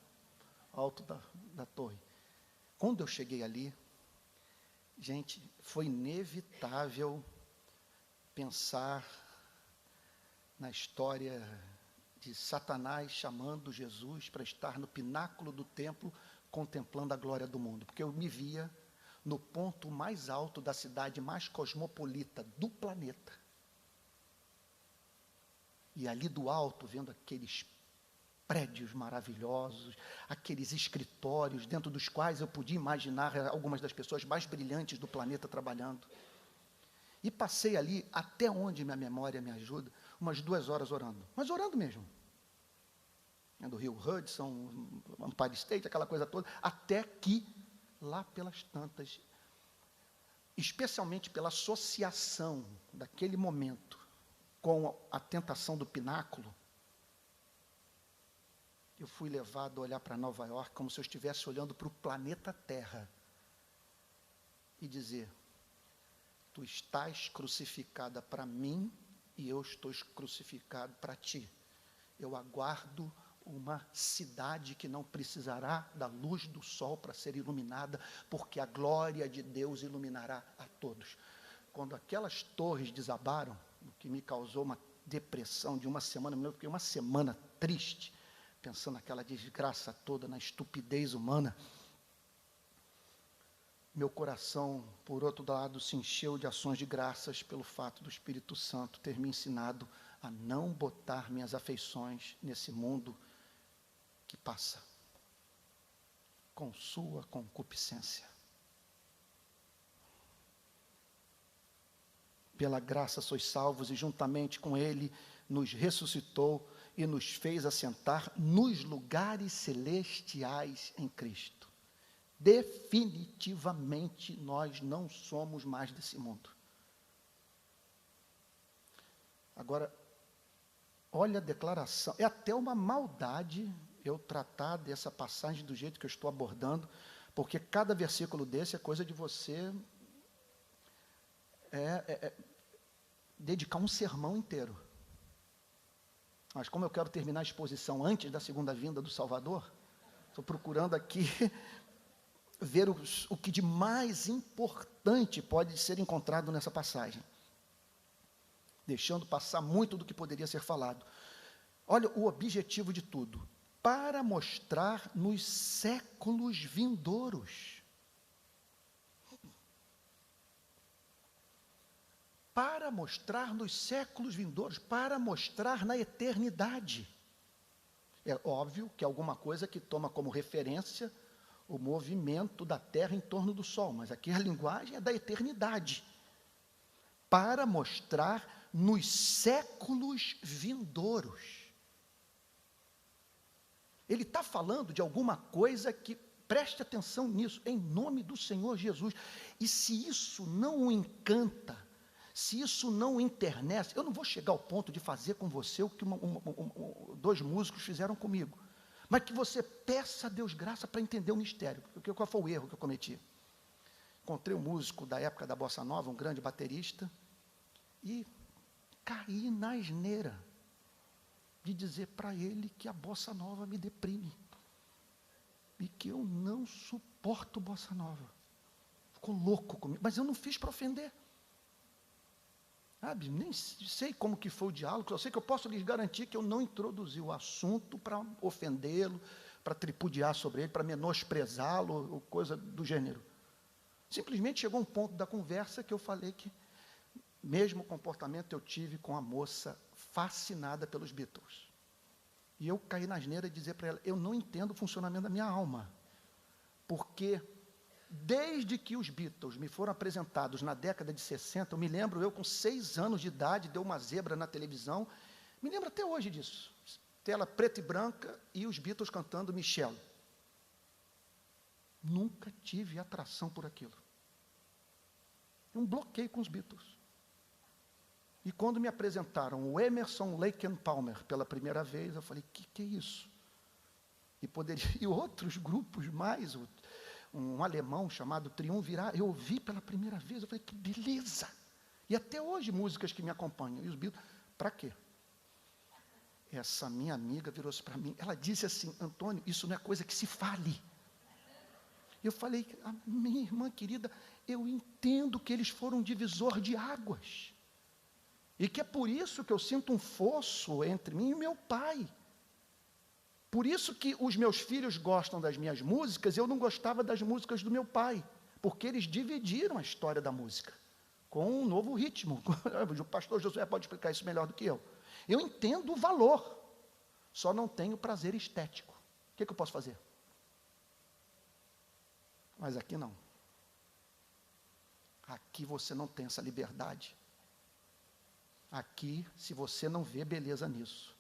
S1: alto da torre. Quando eu cheguei ali, gente, foi inevitável pensar na história de Satanás chamando Jesus para estar no pináculo do templo, contemplando a glória do mundo, porque eu me via no ponto mais alto da cidade mais cosmopolita do planeta. E ali do alto, vendo aqueles prédios maravilhosos, aqueles escritórios, dentro dos quais eu podia imaginar algumas das pessoas mais brilhantes do planeta trabalhando. E passei ali, até onde minha memória me ajuda, umas 2 horas orando. Mas orando mesmo. do Rio Hudson, Empire State, aquela coisa toda, até que, lá pelas tantas, especialmente pela associação daquele momento com a tentação do pináculo, eu fui levado a olhar para Nova York como se eu estivesse olhando para o planeta Terra e dizer: tu estás crucificada para mim e eu estou crucificado para ti. Eu aguardo uma cidade que não precisará da luz do sol para ser iluminada, porque a glória de Deus iluminará a todos. Quando aquelas torres desabaram, o que me causou uma depressão de uma semana, eu fiquei uma semana triste, pensando naquela desgraça toda, na estupidez humana. Meu coração, por outro lado, se encheu de ações de graças pelo fato do Espírito Santo ter me ensinado a não botar minhas afeições nesse mundo que passa, com sua concupiscência. Pela graça sois salvos, e juntamente com Ele nos ressuscitou e nos fez assentar nos lugares celestiais em Cristo. Definitivamente nós não somos mais desse mundo. Agora, olha a declaração, é até uma maldade eu tratar dessa passagem do jeito que eu estou abordando, porque cada versículo desse é coisa de você dedicar um sermão inteiro. Mas como eu quero terminar a exposição antes da segunda vinda do Salvador, estou procurando aqui ver o que de mais importante pode ser encontrado nessa passagem, deixando passar muito do que poderia ser falado. Olha o objetivo de tudo: para mostrar nos séculos vindouros. Para mostrar nos séculos vindouros, para mostrar na eternidade. É óbvio que é alguma coisa que toma como referência o movimento da Terra em torno do Sol, mas aqui a linguagem é da eternidade. Para mostrar nos séculos vindouros. Ele está falando de alguma coisa que, preste atenção nisso, em nome do Senhor Jesus. E se isso não o encanta, se isso não o internece, eu não vou chegar ao ponto de fazer com você o que dois músicos fizeram comigo, mas que você peça a Deus graça para entender o mistério. Porque qual foi o erro que eu cometi? Encontrei um músico da época da Bossa Nova, um grande baterista, e caí na asneira de dizer para ele que a Bossa Nova me deprime, e que eu não suporto Bossa Nova. Ficou louco comigo, mas eu não fiz para ofender. Sabe, nem sei como que foi o diálogo, eu sei que eu posso lhes garantir que eu não introduzi o assunto para ofendê-lo, para tripudiar sobre ele, para menosprezá-lo, ou coisa do gênero. Simplesmente chegou um ponto da conversa que eu falei que mesmo comportamento eu tive com a moça fascinada pelos Beatles. E eu caí na asneira de dizer para ela: eu não entendo o funcionamento da minha alma, porque desde que os Beatles me foram apresentados na década de 60, eu me lembro, eu com 6 anos de idade, deu uma zebra na televisão, me lembro até hoje disso, tela preta e branca e os Beatles cantando Michelle. Nunca tive atração por aquilo. Um bloqueio com os Beatles. E quando me apresentaram o Emerson, Lake and Palmer pela primeira vez, eu falei: que é isso? E outros grupos mais, um alemão chamado Triunvirat, eu ouvi pela primeira vez, eu falei: que beleza! E até hoje músicas que me acompanham. E os Beatles, para quê? Essa minha amiga virou-se para mim, ela disse assim: Antônio, isso não é coisa que se fale. Eu falei: minha irmã querida, eu entendo que eles foram um divisor de águas, e que é por isso que eu sinto um fosso entre mim e meu pai. Por isso que os meus filhos gostam das minhas músicas, eu não gostava das músicas do meu pai, porque eles dividiram a história da música, com um novo ritmo. O pastor Josué pode explicar isso melhor do que eu. Eu entendo o valor, só não tenho prazer estético. O que eu posso fazer? Mas aqui não. Aqui você não tem essa liberdade. Aqui, se você não vê beleza nisso,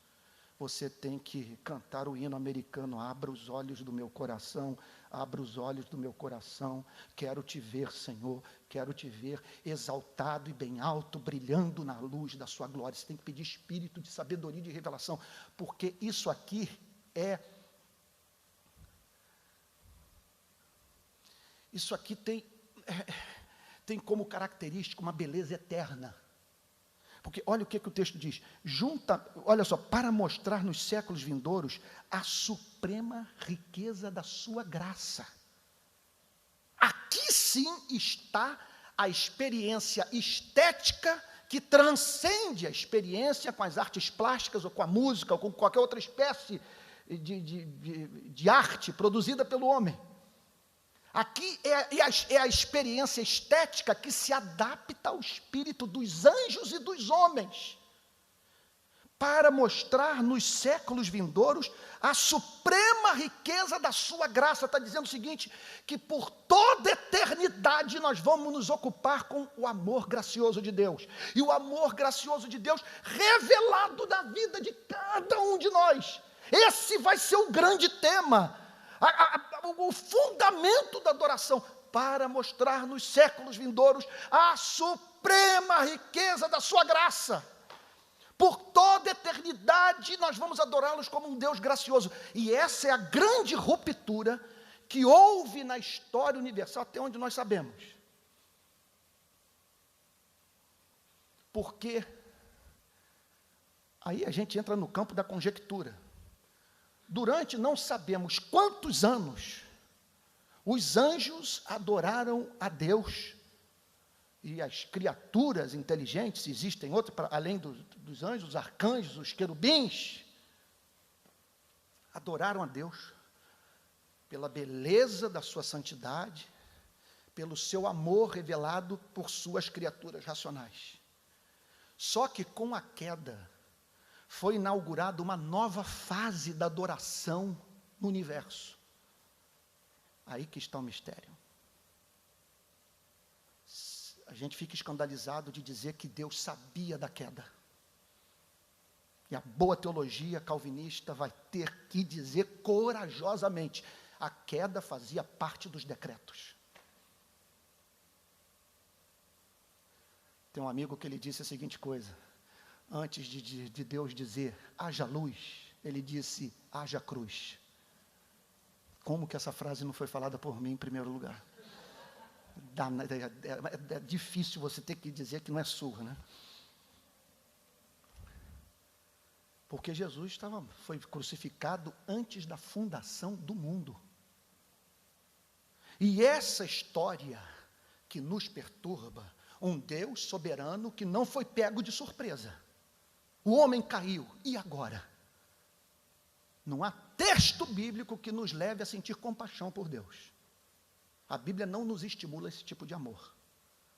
S1: você tem que cantar o hino americano, abra os olhos do meu coração, abra os olhos do meu coração, quero te ver, Senhor, quero te ver exaltado e bem alto, brilhando na luz da sua glória. Você tem que pedir espírito de sabedoria e de revelação, porque isso aqui tem como característica uma beleza eterna. Porque olha o que o texto diz, olha só, para mostrar nos séculos vindouros a suprema riqueza da sua graça. Aqui sim está a experiência estética que transcende a experiência com as artes plásticas, ou com a música, ou com qualquer outra espécie de arte produzida pelo homem. Aqui é a experiência estética que se adapta ao espírito dos anjos e dos homens, para mostrar nos séculos vindouros a suprema riqueza da sua graça. Está dizendo o seguinte, que por toda eternidade nós vamos nos ocupar com o amor gracioso de Deus, e o amor gracioso de Deus revelado na vida de cada um de nós. Esse vai ser o grande tema, o fundamento da adoração, para mostrar nos séculos vindouros a suprema riqueza da sua graça. Por toda eternidade nós vamos adorá-los como um Deus gracioso. E essa é a grande ruptura que houve na história universal, até onde nós sabemos. Porque aí a gente entra no campo da conjectura. Durante não sabemos quantos anos, os anjos adoraram a Deus, e as criaturas inteligentes, existem outras, além dos anjos, os arcanjos, os querubins, adoraram a Deus, pela beleza da sua santidade, pelo seu amor revelado por suas criaturas racionais. Só que com a queda, foi inaugurada uma nova fase da adoração no universo. Aí que está o mistério. A gente fica escandalizado de dizer que Deus sabia da queda. E a boa teologia calvinista vai ter que dizer corajosamente, a queda fazia parte dos decretos. Tem um amigo que ele disse a seguinte coisa: antes de Deus dizer, haja luz, ele disse, haja cruz. Como que essa frase não foi falada por mim em primeiro lugar? É difícil você ter que dizer que não é sua, né? Porque Jesus foi crucificado antes da fundação do mundo. E essa história que nos perturba, um Deus soberano que não foi pego de surpresa. O homem caiu, e agora? Não há texto bíblico que nos leve a sentir compaixão por Deus. A Bíblia não nos estimula esse tipo de amor.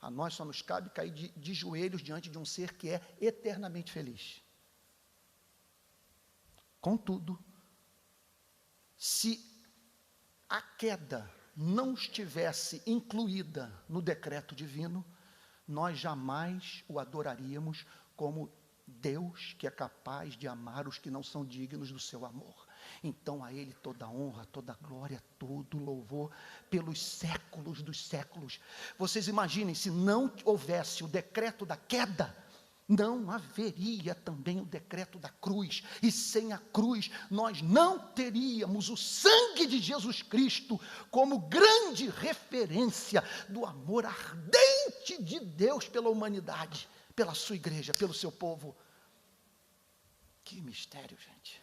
S1: A nós só nos cabe cair de joelhos diante de um ser que é eternamente feliz. Contudo, se a queda não estivesse incluída no decreto divino, nós jamais o adoraríamos como Deus que é capaz de amar os que não são dignos do seu amor. Então a Ele toda honra, toda glória, todo louvor pelos séculos dos séculos. Vocês imaginem, se não houvesse o decreto da queda, não haveria também o decreto da cruz, e sem a cruz nós não teríamos o sangue de Jesus Cristo como grande referência do amor ardente de Deus pela humanidade, pela sua igreja, pelo seu povo. Que mistério, gente.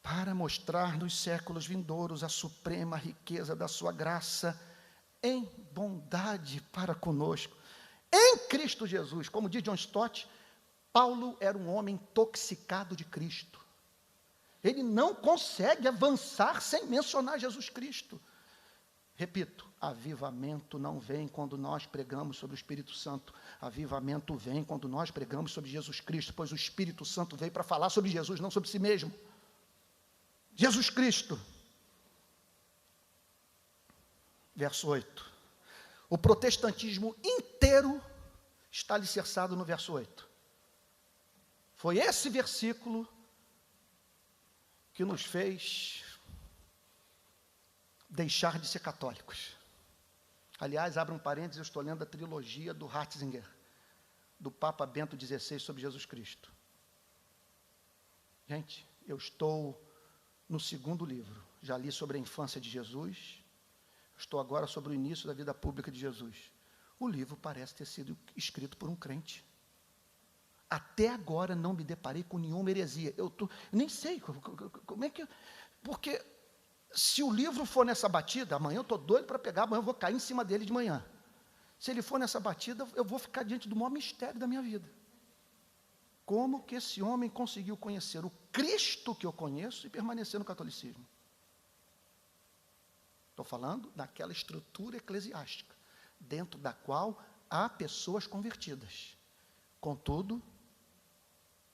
S1: Para mostrar nos séculos vindouros a suprema riqueza da sua graça em bondade para conosco, em Cristo Jesus. Como diz John Stott, Paulo era um homem intoxicado de Cristo. Ele não consegue avançar sem mencionar Jesus Cristo. Repito, avivamento não vem quando nós pregamos sobre o Espírito Santo. Avivamento vem quando nós pregamos sobre Jesus Cristo, pois o Espírito Santo veio para falar sobre Jesus, não sobre si mesmo. Jesus Cristo. Verso 8. O protestantismo inteiro está alicerçado no verso 8. Foi esse versículo que nos fez deixar de ser católicos. Aliás, abra um parênteses, eu estou lendo a trilogia do Ratzinger, do Papa Bento XVI, sobre Jesus Cristo. Gente, eu estou no segundo livro. Já li sobre a infância de Jesus, estou agora sobre o início da vida pública de Jesus. O livro parece ter sido escrito por um crente. Até agora não me deparei com nenhuma heresia. Eu nem sei como é que... Porque se o livro for nessa batida, amanhã eu estou doido para pegar, amanhã eu vou cair em cima dele de manhã. Se ele for nessa batida, eu vou ficar diante do maior mistério da minha vida. Como que esse homem conseguiu conhecer o Cristo que eu conheço e permanecer no catolicismo? Estou falando daquela estrutura eclesiástica, dentro da qual há pessoas convertidas. Contudo,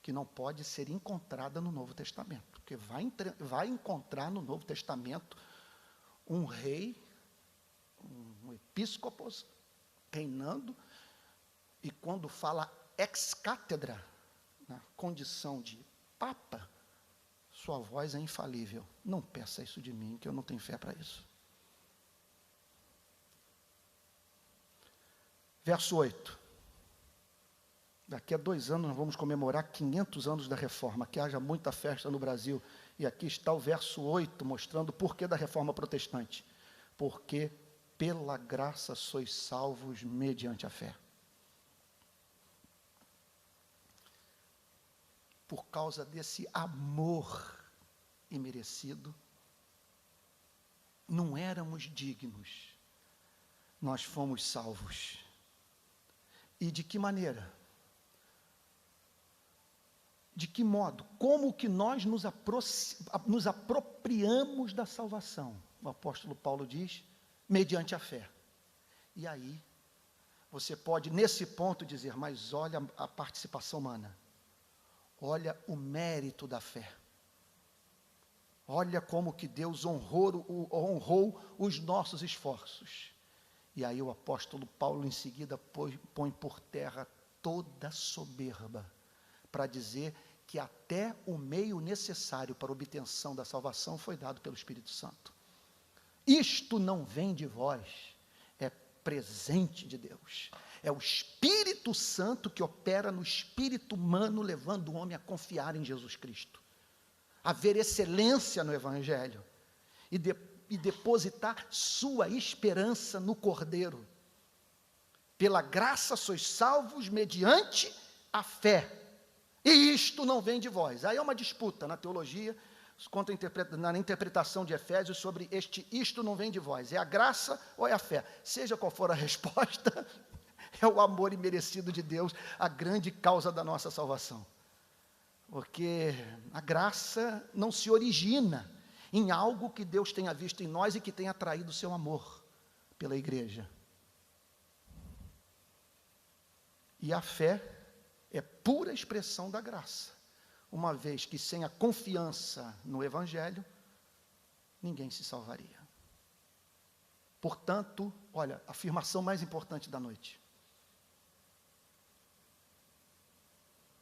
S1: que não pode ser encontrada no Novo Testamento, porque vai encontrar no Novo Testamento um rei, um episcopos, reinando, e quando fala ex-cátedra, na condição de papa, sua voz é infalível. Não peça isso de mim, que eu não tenho fé para isso. Verso 8. Daqui a 2 anos nós vamos comemorar 500 anos da Reforma, que haja muita festa no Brasil. E aqui está o verso 8, mostrando o porquê da Reforma Protestante. Porque pela graça sois salvos mediante a fé. Por causa desse amor imerecido, não éramos dignos, nós fomos salvos. E de que maneira? De que modo? Como que nós nos apropriamos da salvação? O apóstolo Paulo diz, mediante a fé. E aí, você pode, nesse ponto, dizer, mas olha a participação humana. Olha o mérito da fé. Olha como que Deus honrou os nossos esforços. E aí o apóstolo Paulo, em seguida, põe por terra toda soberba, para dizer que até o meio necessário para a obtenção da salvação foi dado pelo Espírito Santo. Isto não vem de vós, é presente de Deus. É o Espírito Santo que opera no espírito humano, levando o homem a confiar em Jesus Cristo, a ver excelência no Evangelho e depositar sua esperança no Cordeiro. Pela graça sois salvos mediante a fé. E isto não vem de vós. Aí é uma disputa na teologia, na interpretação de Efésios sobre isto não vem de vós. É a graça ou é a fé? Seja qual for a resposta, é o amor imerecido de Deus, a grande causa da nossa salvação. Porque a graça não se origina em algo que Deus tenha visto em nós e que tenha atraído o seu amor pela igreja. E a fé é pura expressão da graça, uma vez que sem a confiança no Evangelho, ninguém se salvaria. Portanto, olha, a afirmação mais importante da noite.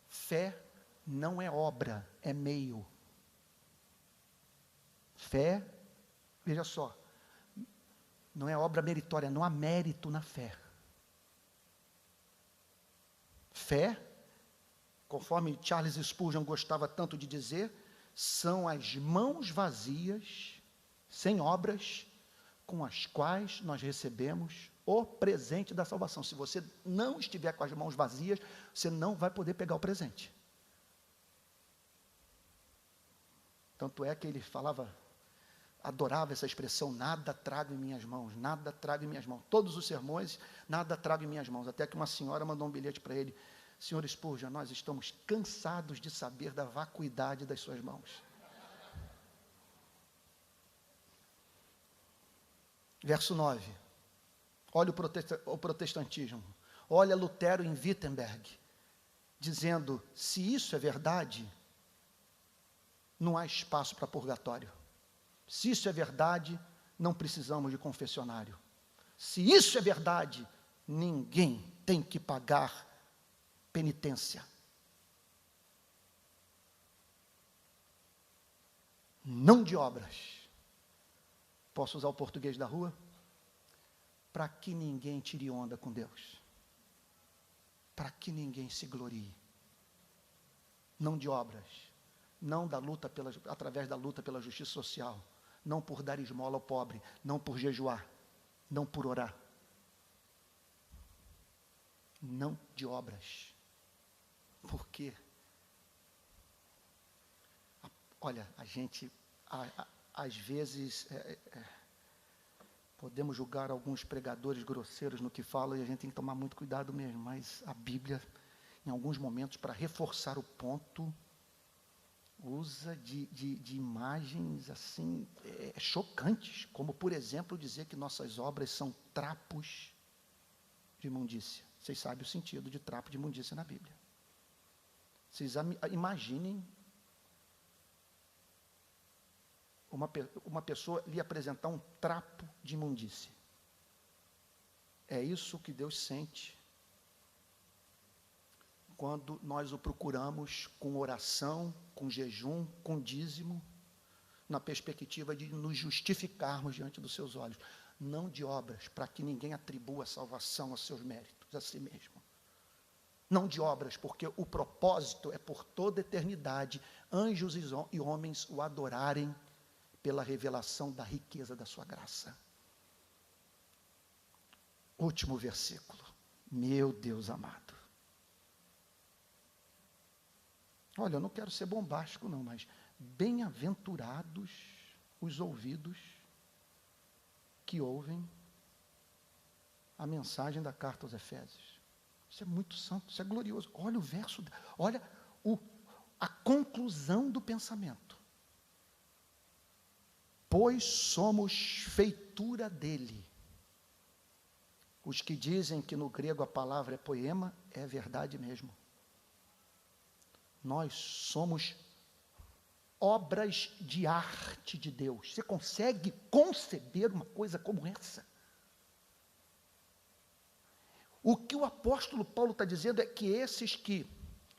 S1: Fé não é obra, é meio. Fé, veja só, não é obra meritória, não há mérito na fé. Fé, conforme Charles Spurgeon gostava tanto de dizer, são as mãos vazias, sem obras, com as quais nós recebemos o presente da salvação. Se você não estiver com as mãos vazias, você não vai poder pegar o presente. Tanto é que ele adorava essa expressão, nada trago em minhas mãos, nada trago em minhas mãos. Todos os sermões, nada trago em minhas mãos. Até que uma senhora mandou um bilhete para ele, Senhor Spurgeon, nós estamos cansados de saber da vacuidade das suas mãos. Verso 9. Olha o protestantismo. Olha Lutero em Wittenberg, dizendo, se isso é verdade, não há espaço para purgatório. Se isso é verdade, não precisamos de confessionário. Se isso é verdade, ninguém tem que pagar penitência. não de obras. Posso usar o português da rua? Para que ninguém tire onda com Deus. Para que ninguém se glorie. Não de obras. Não da luta através da luta pela justiça social. Não por dar esmola ao pobre. Não por jejuar. Não por orar. Não de obras. Por quê? Olha, a gente, às vezes, podemos julgar alguns pregadores grosseiros no que falam, e a gente tem que tomar muito cuidado mesmo, mas a Bíblia, em alguns momentos, para reforçar o ponto, usa de imagens, assim, chocantes, como, por exemplo, dizer que nossas obras são trapos de imundícia. Vocês sabem o sentido de trapo de imundícia na Bíblia. Vocês imaginem uma pessoa lhe apresentar um trapo de imundície. É isso que Deus sente quando nós o procuramos com oração, com jejum, com dízimo, na perspectiva de nos justificarmos diante dos seus olhos, não de obras, para que ninguém atribua a salvação aos seus méritos, a si mesmo. Não de obras, porque o propósito é por toda a eternidade, anjos e homens o adorarem pela revelação da riqueza da sua graça. Último versículo. Meu Deus amado. Olha, eu não quero ser bombástico não, mas bem-aventurados os ouvidos que ouvem a mensagem da carta aos Efésios. Isso é muito santo, isso é glorioso. Olha o verso, olha a conclusão do pensamento. Pois somos feitura dele. Os que dizem que no grego a palavra é poema, é verdade mesmo. Nós somos obras de arte de Deus. Você consegue conceber uma coisa como essa? O que o apóstolo Paulo está dizendo é que esses que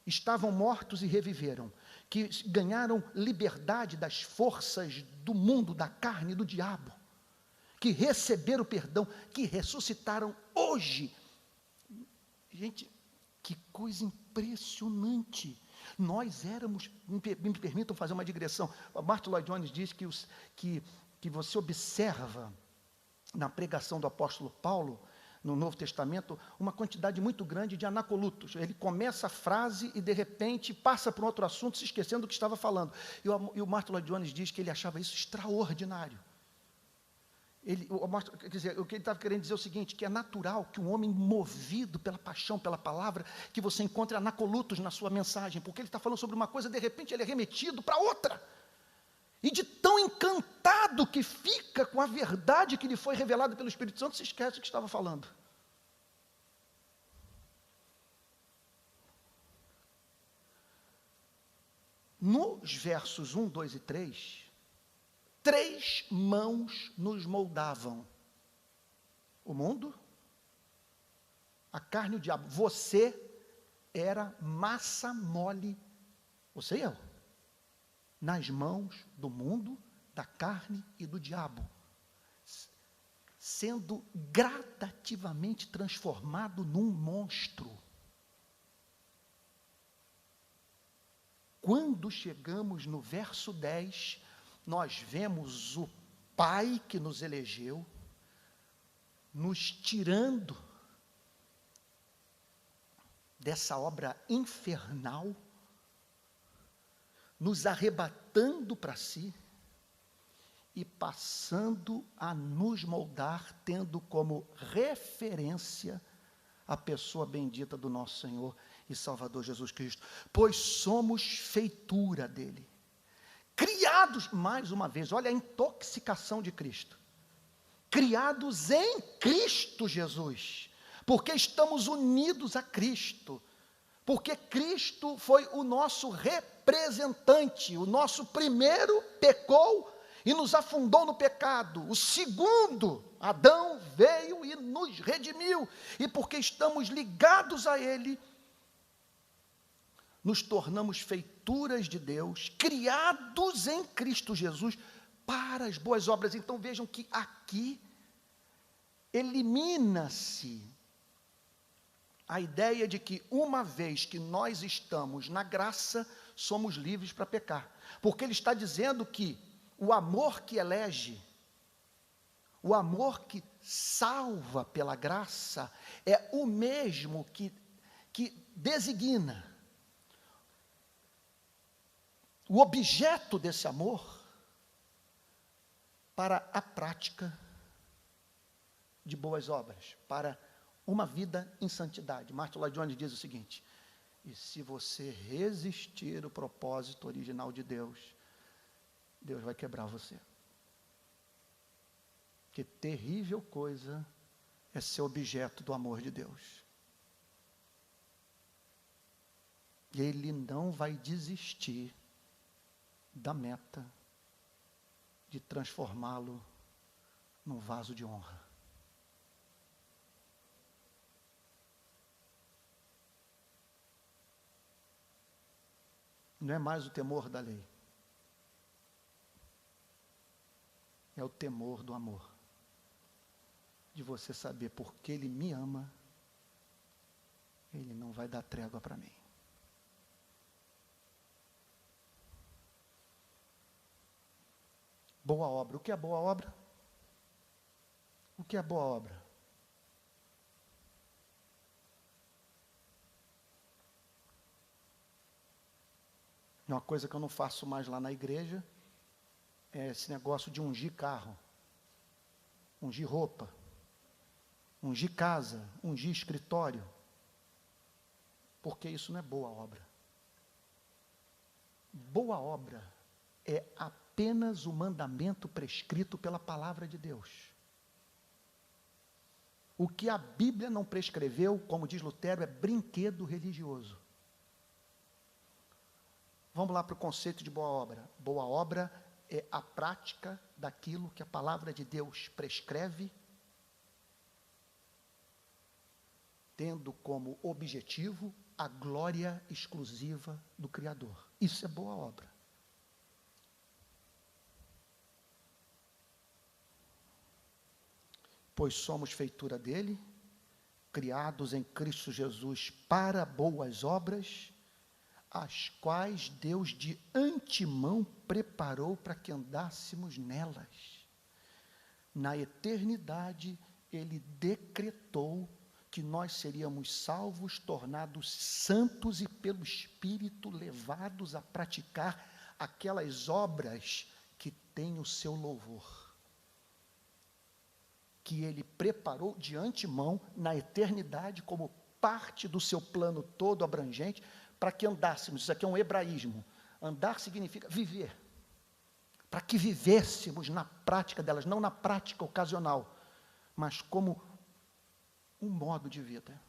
S1: estavam mortos e reviveram, que ganharam liberdade das forças do mundo, da carne e do diabo, que receberam perdão, que ressuscitaram hoje. Gente, que coisa impressionante. Nós éramos, me permitam fazer uma digressão, Martin Lloyd Jones diz que você observa na pregação do apóstolo Paulo, no Novo Testamento, uma quantidade muito grande de anacolutos. Ele começa a frase e, de repente, passa para um outro assunto, se esquecendo do que estava falando. E o Martin Lloyd Jones diz que ele achava isso extraordinário. Quer dizer, o que ele estava querendo dizer é o seguinte, que é natural que um homem movido pela paixão, pela palavra, que você encontre anacolutos na sua mensagem, porque ele está falando sobre uma coisa, de repente ele é remetido para outra. E de tão encantado que fica com a verdade que lhe foi revelada pelo Espírito Santo, se esquece do que estava falando. Nos versos 1, 2 e 3, 3 mãos nos moldavam. O mundo, a carne e o diabo. Você era massa mole, você e eu, nas mãos do mundo, da carne e do diabo, sendo gradativamente transformado num monstro. Quando chegamos no verso 10, nós vemos o Pai que nos elegeu, nos tirando dessa obra infernal, nos arrebatando para si e passando a nos moldar, tendo como referência a pessoa bendita do nosso Senhor e Salvador Jesus Cristo. Pois somos feitura dele, criados, mais uma vez, olha a intoxicação de Cristo, criados em Cristo Jesus, porque estamos unidos a Cristo, porque Cristo foi o nosso representante, o nosso primeiro pecou e nos afundou no pecado, o segundo, Adão, veio e nos redimiu, e porque estamos ligados a ele, nos tornamos feituras feituras de Deus, criados em Cristo Jesus para as boas obras. Então vejam que aqui elimina-se a ideia de que uma vez que nós estamos na graça, somos livres para pecar. Porque ele está dizendo que o amor que elege, o amor que salva pela graça, é o mesmo que designa o objeto desse amor para a prática de boas obras, para uma vida em santidade. Martin Lloyd Jones diz o seguinte: e se você resistir o propósito original de Deus, Deus vai quebrar você. Que terrível coisa é ser objeto do amor de Deus. E Ele não vai desistir da meta de transformá-lo num vaso de honra. Não é mais o temor da lei, é o temor do amor, de você saber porque Ele me ama, Ele não vai dar trégua para mim. Boa obra. O que é boa obra? O que é boa obra? Uma coisa que eu não faço mais lá na igreja é esse negócio de ungir carro, ungir roupa, ungir casa, ungir escritório, porque isso não é boa obra. Boa obra é apenas o mandamento prescrito pela palavra de Deus. O que a Bíblia não prescreveu, como diz Lutero, é brinquedo religioso. Vamos lá para o conceito de boa obra. Boa obra é a prática daquilo que a palavra de Deus prescreve, tendo como objetivo a glória exclusiva do Criador. Isso é boa obra. Pois somos feitura dele, criados em Cristo Jesus para boas obras, as quais Deus de antemão preparou para que andássemos nelas. Na eternidade, Ele decretou que nós seríamos salvos, tornados santos e pelo Espírito levados a praticar aquelas obras que têm o seu louvor, que Ele preparou de antemão na eternidade como parte do seu plano todo abrangente, para que andássemos. Isso aqui é um hebraísmo. Andar significa viver. Para que vivêssemos na prática delas, não na prática ocasional, mas como um modo de vida.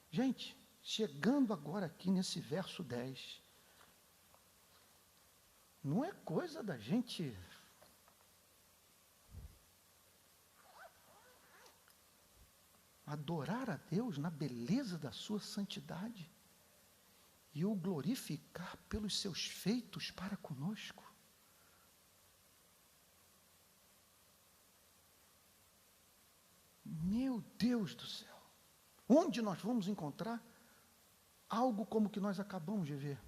S1: Gente, chegando agora aqui nesse verso 10, não é coisa da gente adorar a Deus na beleza da sua santidade e o glorificar pelos seus feitos para conosco? Meu Deus do céu! Onde nós vamos encontrar algo como o que nós acabamos de ver?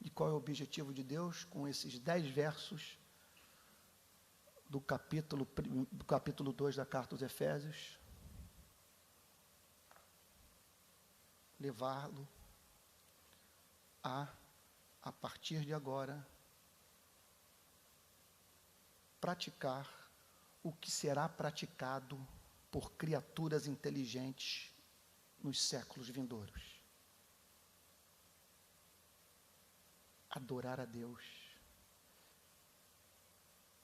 S1: E qual é o objetivo de Deus com esses 10 versos do capítulo 2 da carta aos Efésios? Levá-lo a partir de agora, praticar o que será praticado por criaturas inteligentes nos séculos vindouros. Adorar a Deus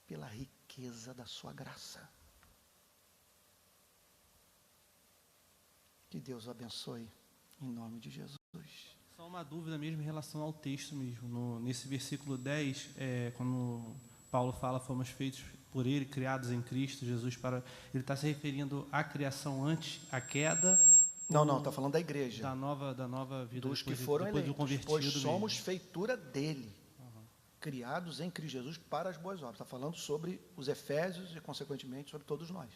S1: pela riqueza da sua graça. Que Deus o abençoe, em nome de Jesus.
S2: Só uma dúvida mesmo em relação ao texto mesmo. Nesse versículo 10, quando Paulo fala, fomos feitos por Ele, criados em Cristo Jesus. Ele está se referindo à criação antes, à queda?
S1: Não, está falando da igreja.
S2: Da nova vida.
S1: Dos que foram
S2: depois do
S1: eleitos,
S2: convertido
S1: pois somos
S2: mesmo.
S1: feitura dele, criados em Cristo Jesus para as boas obras. Está falando sobre os Efésios e, consequentemente, sobre todos nós.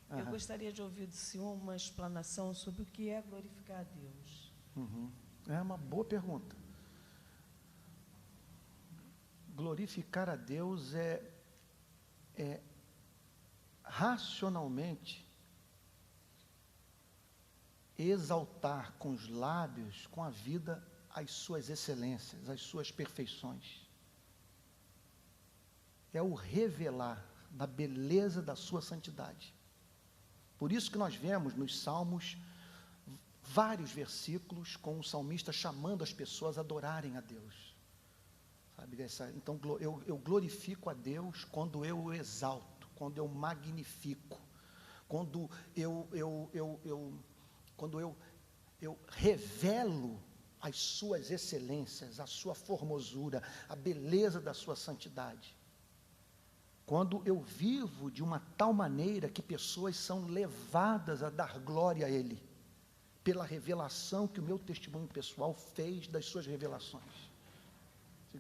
S3: Eu gostaria de ouvir do senhor uma explanação sobre o que é glorificar a Deus.
S1: É uma boa pergunta. Glorificar a Deus é racionalmente exaltar com os lábios, com a vida, as suas excelências, as suas perfeições. É o revelar da beleza da sua santidade. Por isso que nós vemos nos Salmos vários versículos com o salmista chamando as pessoas a adorarem a Deus. Sabe, então eu glorifico a Deus quando eu o exalto, quando eu magnifico, quando eu revelo as suas excelências, a sua formosura, a beleza da sua santidade. Quando eu vivo de uma tal maneira que pessoas são levadas a dar glória a Ele, pela revelação que o meu testemunho pessoal fez das suas revelações,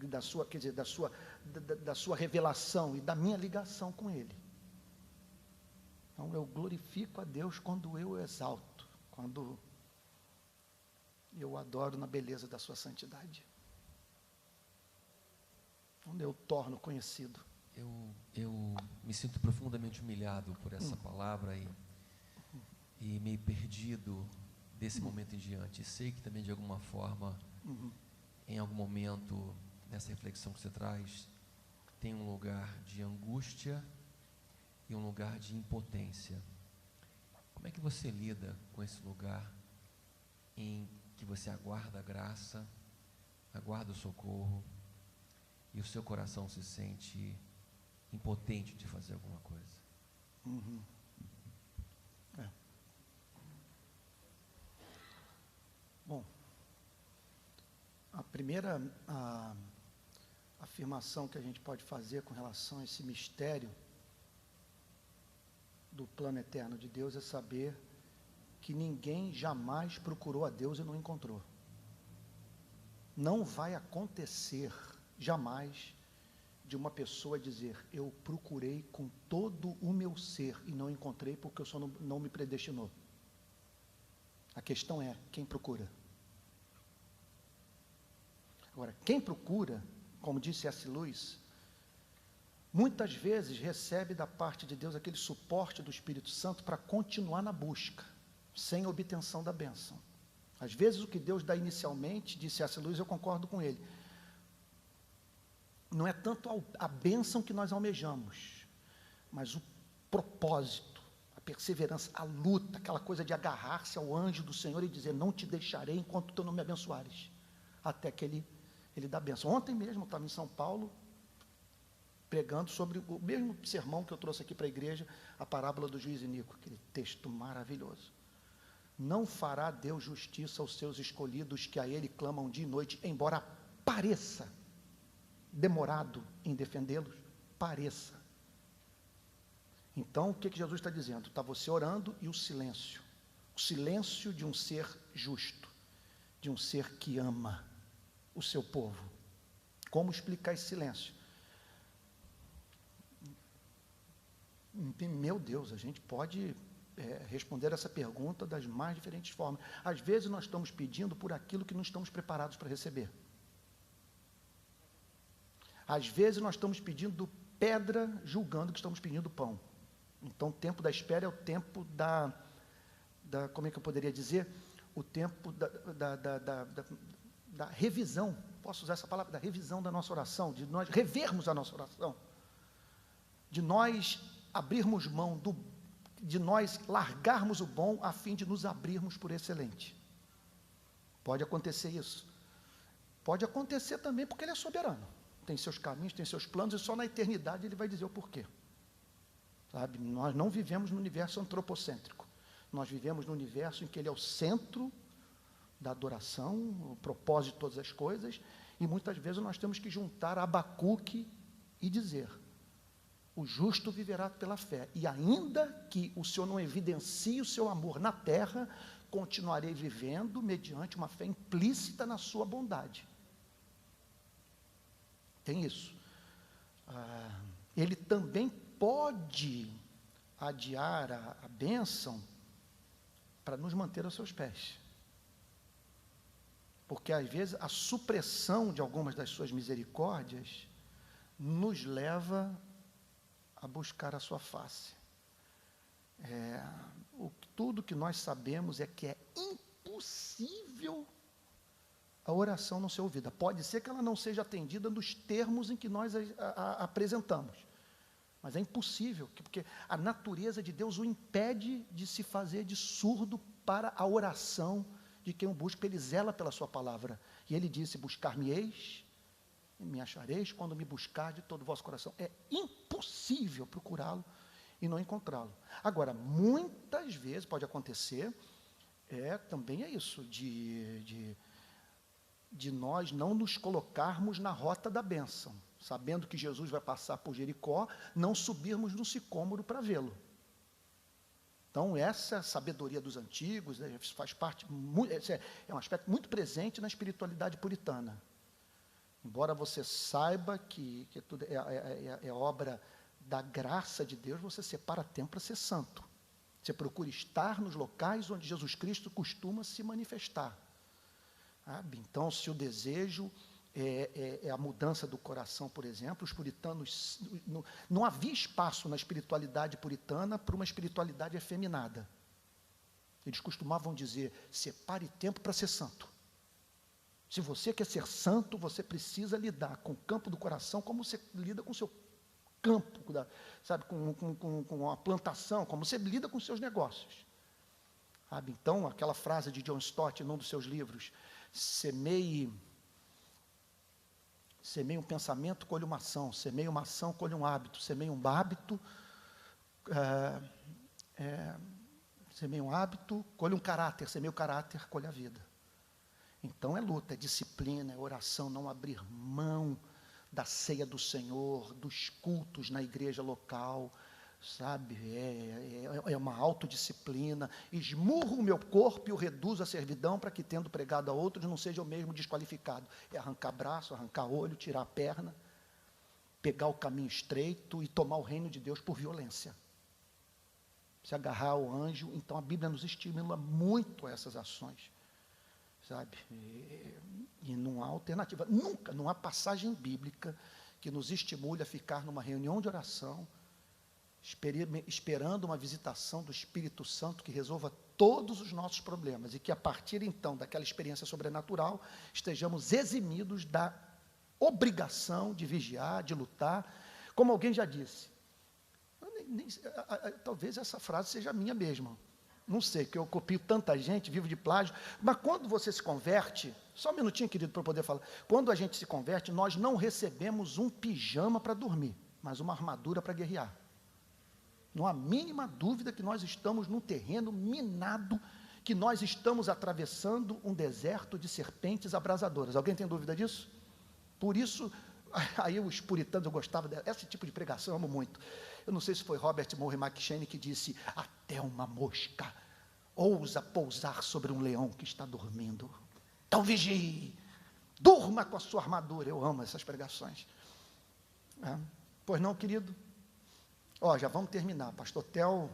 S1: da sua revelação e da minha ligação com Ele. Então eu glorifico a Deus quando eu o exalto, quando eu adoro na beleza da sua santidade, quando eu torno conhecido.
S4: Eu me sinto profundamente humilhado por essa palavra e meio perdido desse momento em diante. E sei que também, de alguma forma, em algum momento, nessa reflexão que você traz, tem um lugar de angústia e um lugar de impotência. Como é que você lida com esse lugar em que você aguarda a graça, aguarda o socorro e o seu coração se sente impotente de fazer alguma coisa?
S1: Bom, a primeira afirmação que a gente pode fazer com relação a esse mistério do plano eterno de Deus é saber que ninguém jamais procurou a Deus e não encontrou. Não vai acontecer jamais de uma pessoa dizer: eu procurei com todo o meu ser e não encontrei porque o Senhor não me predestinou. A questão é quem procura. Agora, quem procura, como disse C.S. Lewis, muitas vezes recebe da parte de Deus aquele suporte do Espírito Santo para continuar na busca, sem obtenção da bênção. Às vezes o que Deus dá inicialmente, disse C.S. Lewis, eu concordo com ele, não é tanto a bênção que nós almejamos, mas o propósito, a perseverança, a luta, aquela coisa de agarrar-se ao anjo do Senhor e dizer: não te deixarei enquanto tu não me abençoares, até que ele dá bênção. Ontem mesmo eu estava em São Paulo, pregando sobre o mesmo sermão que eu trouxe aqui para a igreja, a parábola do juiz Inico, aquele texto maravilhoso. Não fará Deus justiça aos seus escolhidos que a Ele clamam dia e noite, embora pareça demorado em defendê-los, pareça. Então, o que Jesus está dizendo? Está você orando e o silêncio de um ser justo, de um ser que ama o seu povo. Como explicar esse silêncio? Meu Deus, a gente pode responder essa pergunta das mais diferentes formas. Às vezes nós estamos pedindo por aquilo que não estamos preparados para receber. Às vezes nós estamos pedindo pedra, julgando que estamos pedindo pão. Então, o tempo da espera é o tempo como é que eu poderia dizer? O tempo da revisão, posso usar essa palavra, da revisão da nossa oração, de nós revermos a nossa oração, de nós abrirmos mão, de nós largarmos o bom a fim de nos abrirmos por excelente. Pode acontecer isso. Pode acontecer também porque Ele é soberano. Tem seus caminhos, tem seus planos, e só na eternidade Ele vai dizer o porquê. Sabe? Nós não vivemos no universo antropocêntrico. Nós vivemos no universo em que Ele é o centro da adoração, o propósito de todas as coisas, e muitas vezes nós temos que juntar Abacuque e dizer: O justo viverá pela fé. E ainda que o Senhor não evidencie o seu amor na terra, continuarei vivendo mediante uma fé implícita na sua bondade. Tem isso. Ele também pode adiar a bênção para nos manter aos seus pés. Porque às vezes a supressão de algumas das suas misericórdias nos leva a buscar a sua face. Tudo que nós sabemos é que é impossível a oração não ser ouvida. Pode ser que ela não seja atendida nos termos em que nós a apresentamos, mas é impossível, porque a natureza de Deus o impede de se fazer de surdo para a oração de quem o busca. Ele zela pela sua palavra, e ele disse: buscar-me-eis e me achareis quando me buscar de todo o vosso coração. É impossível procurá-lo e não encontrá-lo. Agora, muitas vezes pode acontecer, também é isso, de nós não nos colocarmos na rota da bênção, sabendo que Jesus vai passar por Jericó, não subirmos no sicômoro para vê-lo. Então, essa sabedoria dos antigos, faz parte, é um aspecto muito presente na espiritualidade puritana. Embora você saiba que tudo é obra da graça de Deus, você separa tempo para ser santo. Você procura estar nos locais onde Jesus Cristo costuma se manifestar. Então, se o desejo é a mudança do coração, por exemplo, os puritanos, não havia espaço na espiritualidade puritana para uma espiritualidade efeminada. Eles costumavam dizer: separe tempo para ser santo. Se você quer ser santo, você precisa lidar com o campo do coração como você lida com o seu campo, sabe, com a plantação, como você lida com os seus negócios. Então, aquela frase de John Stott, num dos seus livros: semeie um pensamento, colhe uma ação; semeie uma ação, colhe um hábito; semeie um hábito, semeie um hábito, colhe um caráter; semeie o caráter, colhe a vida. Então é luta, é disciplina, é oração, não abrir mão da ceia do Senhor, dos cultos na igreja local, sabe, é uma autodisciplina. Esmurro o meu corpo e o reduzo à servidão, para que, tendo pregado a outros, não seja eu mesmo desqualificado. É arrancar braço, arrancar olho, tirar a perna, pegar o caminho estreito e tomar o reino de Deus por violência. Se agarrar ao anjo. Então a Bíblia nos estimula muito a essas ações, sabe, e não há alternativa. Nunca, não há passagem bíblica que nos estimule a ficar numa reunião de oração, esperando uma visitação do Espírito Santo que resolva todos os nossos problemas, e que a partir então daquela experiência sobrenatural estejamos eximidos da obrigação de vigiar, de lutar. Como alguém já disse, talvez essa frase seja minha mesma, não sei, que eu copio tanta gente, vivo de plágio, mas quando você se converte, só um minutinho, querido, para eu poder falar, quando a gente se converte, nós não recebemos um pijama para dormir, mas uma armadura para guerrear. Não há mínima dúvida que nós estamos num terreno minado, que nós estamos atravessando um deserto de serpentes abrasadoras. Alguém tem dúvida disso? Por isso, aí os puritanos, eu gostava desse tipo de pregação, eu amo muito. Eu não sei se foi Robert Murray McCheyne que disse: até uma mosca ousa pousar sobre um leão que está dormindo. Então vigie, durma com a sua armadura. Eu amo essas pregações. Pois não, querido? Já vamos terminar. Pastor Theo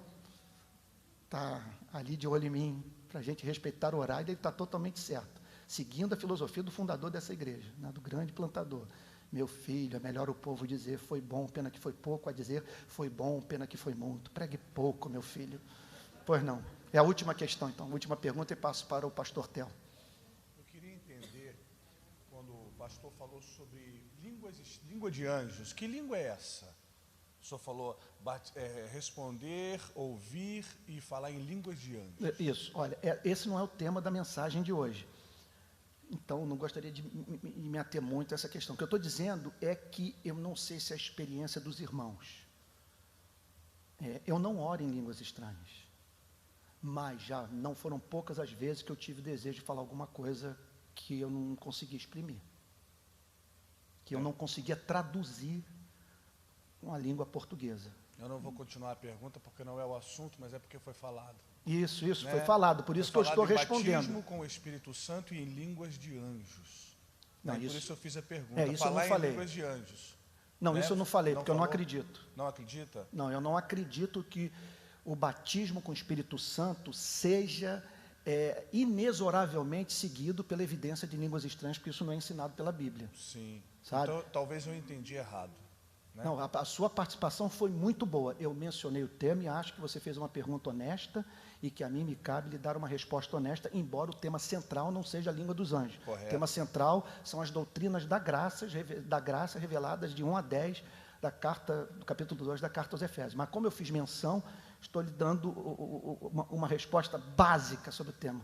S1: está ali de olho em mim, para a gente respeitar o horário. Ele está totalmente certo, seguindo a filosofia do fundador dessa igreja, né, do grande plantador. Meu filho, é melhor o povo dizer foi bom, pena que foi pouco, a dizer foi bom, pena que foi muito. Pregue pouco, meu filho. Pois não. É a última questão, então, a última pergunta, e passo para o pastor Theo.
S5: Eu queria entender, quando o pastor falou sobre língua de anjos, que língua é essa? O senhor falou responder, ouvir e falar em línguas de anjos.
S1: Isso, olha, esse não é o tema da mensagem de hoje. Então, não gostaria de me ater muito a essa questão. O que eu estou dizendo é que eu não sei se é a experiência dos irmãos. Eu não oro em línguas estranhas, mas já não foram poucas as vezes que eu tive desejo de falar alguma coisa que eu não conseguia exprimir, que eu não conseguia traduzir com a língua portuguesa.
S5: Eu não vou continuar a pergunta porque não é o assunto, mas é porque foi falado.
S1: Isso,
S5: Né?
S1: foi falado, por isso que eu estou respondendo.
S5: Batismo com o Espírito Santo e em línguas de anjos.
S1: Não,
S5: Por
S1: isso-
S5: isso eu fiz a pergunta.
S1: isso eu não
S5: Falar em
S1: falei.
S5: línguas de anjos.
S1: Não,
S5: né?
S1: isso eu não falei,
S5: Não
S1: porque eu não
S5: falou?
S1: acredito.
S5: Não acredita?
S1: Não, eu não acredito que o batismo com o Espírito Santo seja inexoravelmente seguido pela evidência de línguas estranhas, porque isso não é ensinado pela Bíblia.
S5: Sim.
S1: Sabe?
S5: Então, talvez eu entendi errado. Né?
S1: Não, a sua participação foi muito boa. Eu mencionei o tema e acho que você fez uma pergunta honesta e que a mim me cabe lhe dar uma resposta honesta, embora o tema central não seja a língua dos anjos.
S5: Correto.
S1: O tema central são as doutrinas da graça reveladas de 1 a 10 do capítulo 2 da carta aos Efésios. Mas como eu fiz menção, estou lhe dando uma resposta básica sobre o tema.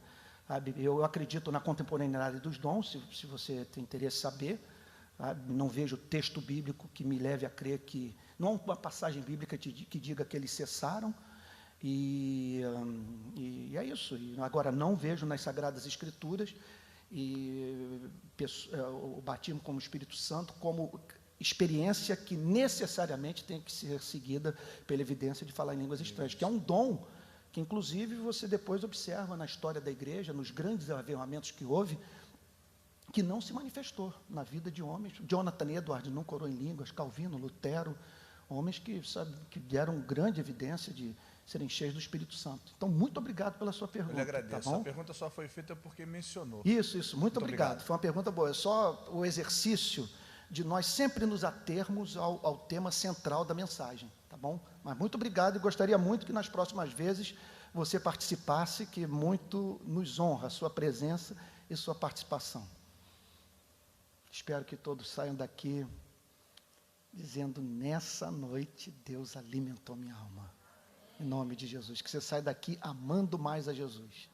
S1: Sabe? Eu acredito na contemporaneidade dos dons, se você tem interesse em saber. Não vejo texto bíblico que me leve a crer que... Não há uma passagem bíblica que diga que eles cessaram. E é isso. E agora, não vejo nas Sagradas Escrituras o batismo como Espírito Santo como experiência que necessariamente tem que ser seguida pela evidência de falar em línguas estranhas, que é um dom que, inclusive, você depois observa na história da igreja, nos grandes avivamentos que houve, que não se manifestou na vida de homens. Jonathan Edwards nunca orou em línguas, Calvino, Lutero, homens que deram grande evidência de serem cheios do Espírito Santo. Então, muito obrigado pela sua pergunta.
S5: Eu lhe agradeço.
S1: Tá bom?
S5: A pergunta só foi feita porque mencionou.
S1: Isso, muito obrigado. Foi uma pergunta boa. É só o exercício de nós sempre nos atermos ao tema central da mensagem, tá bom? Mas muito obrigado e gostaria muito que nas próximas vezes você participasse, que muito nos honra a sua presença e sua participação. Espero que todos saiam daqui dizendo, nessa noite Deus alimentou minha alma. Em nome de Jesus. Que você saia daqui amando mais a Jesus.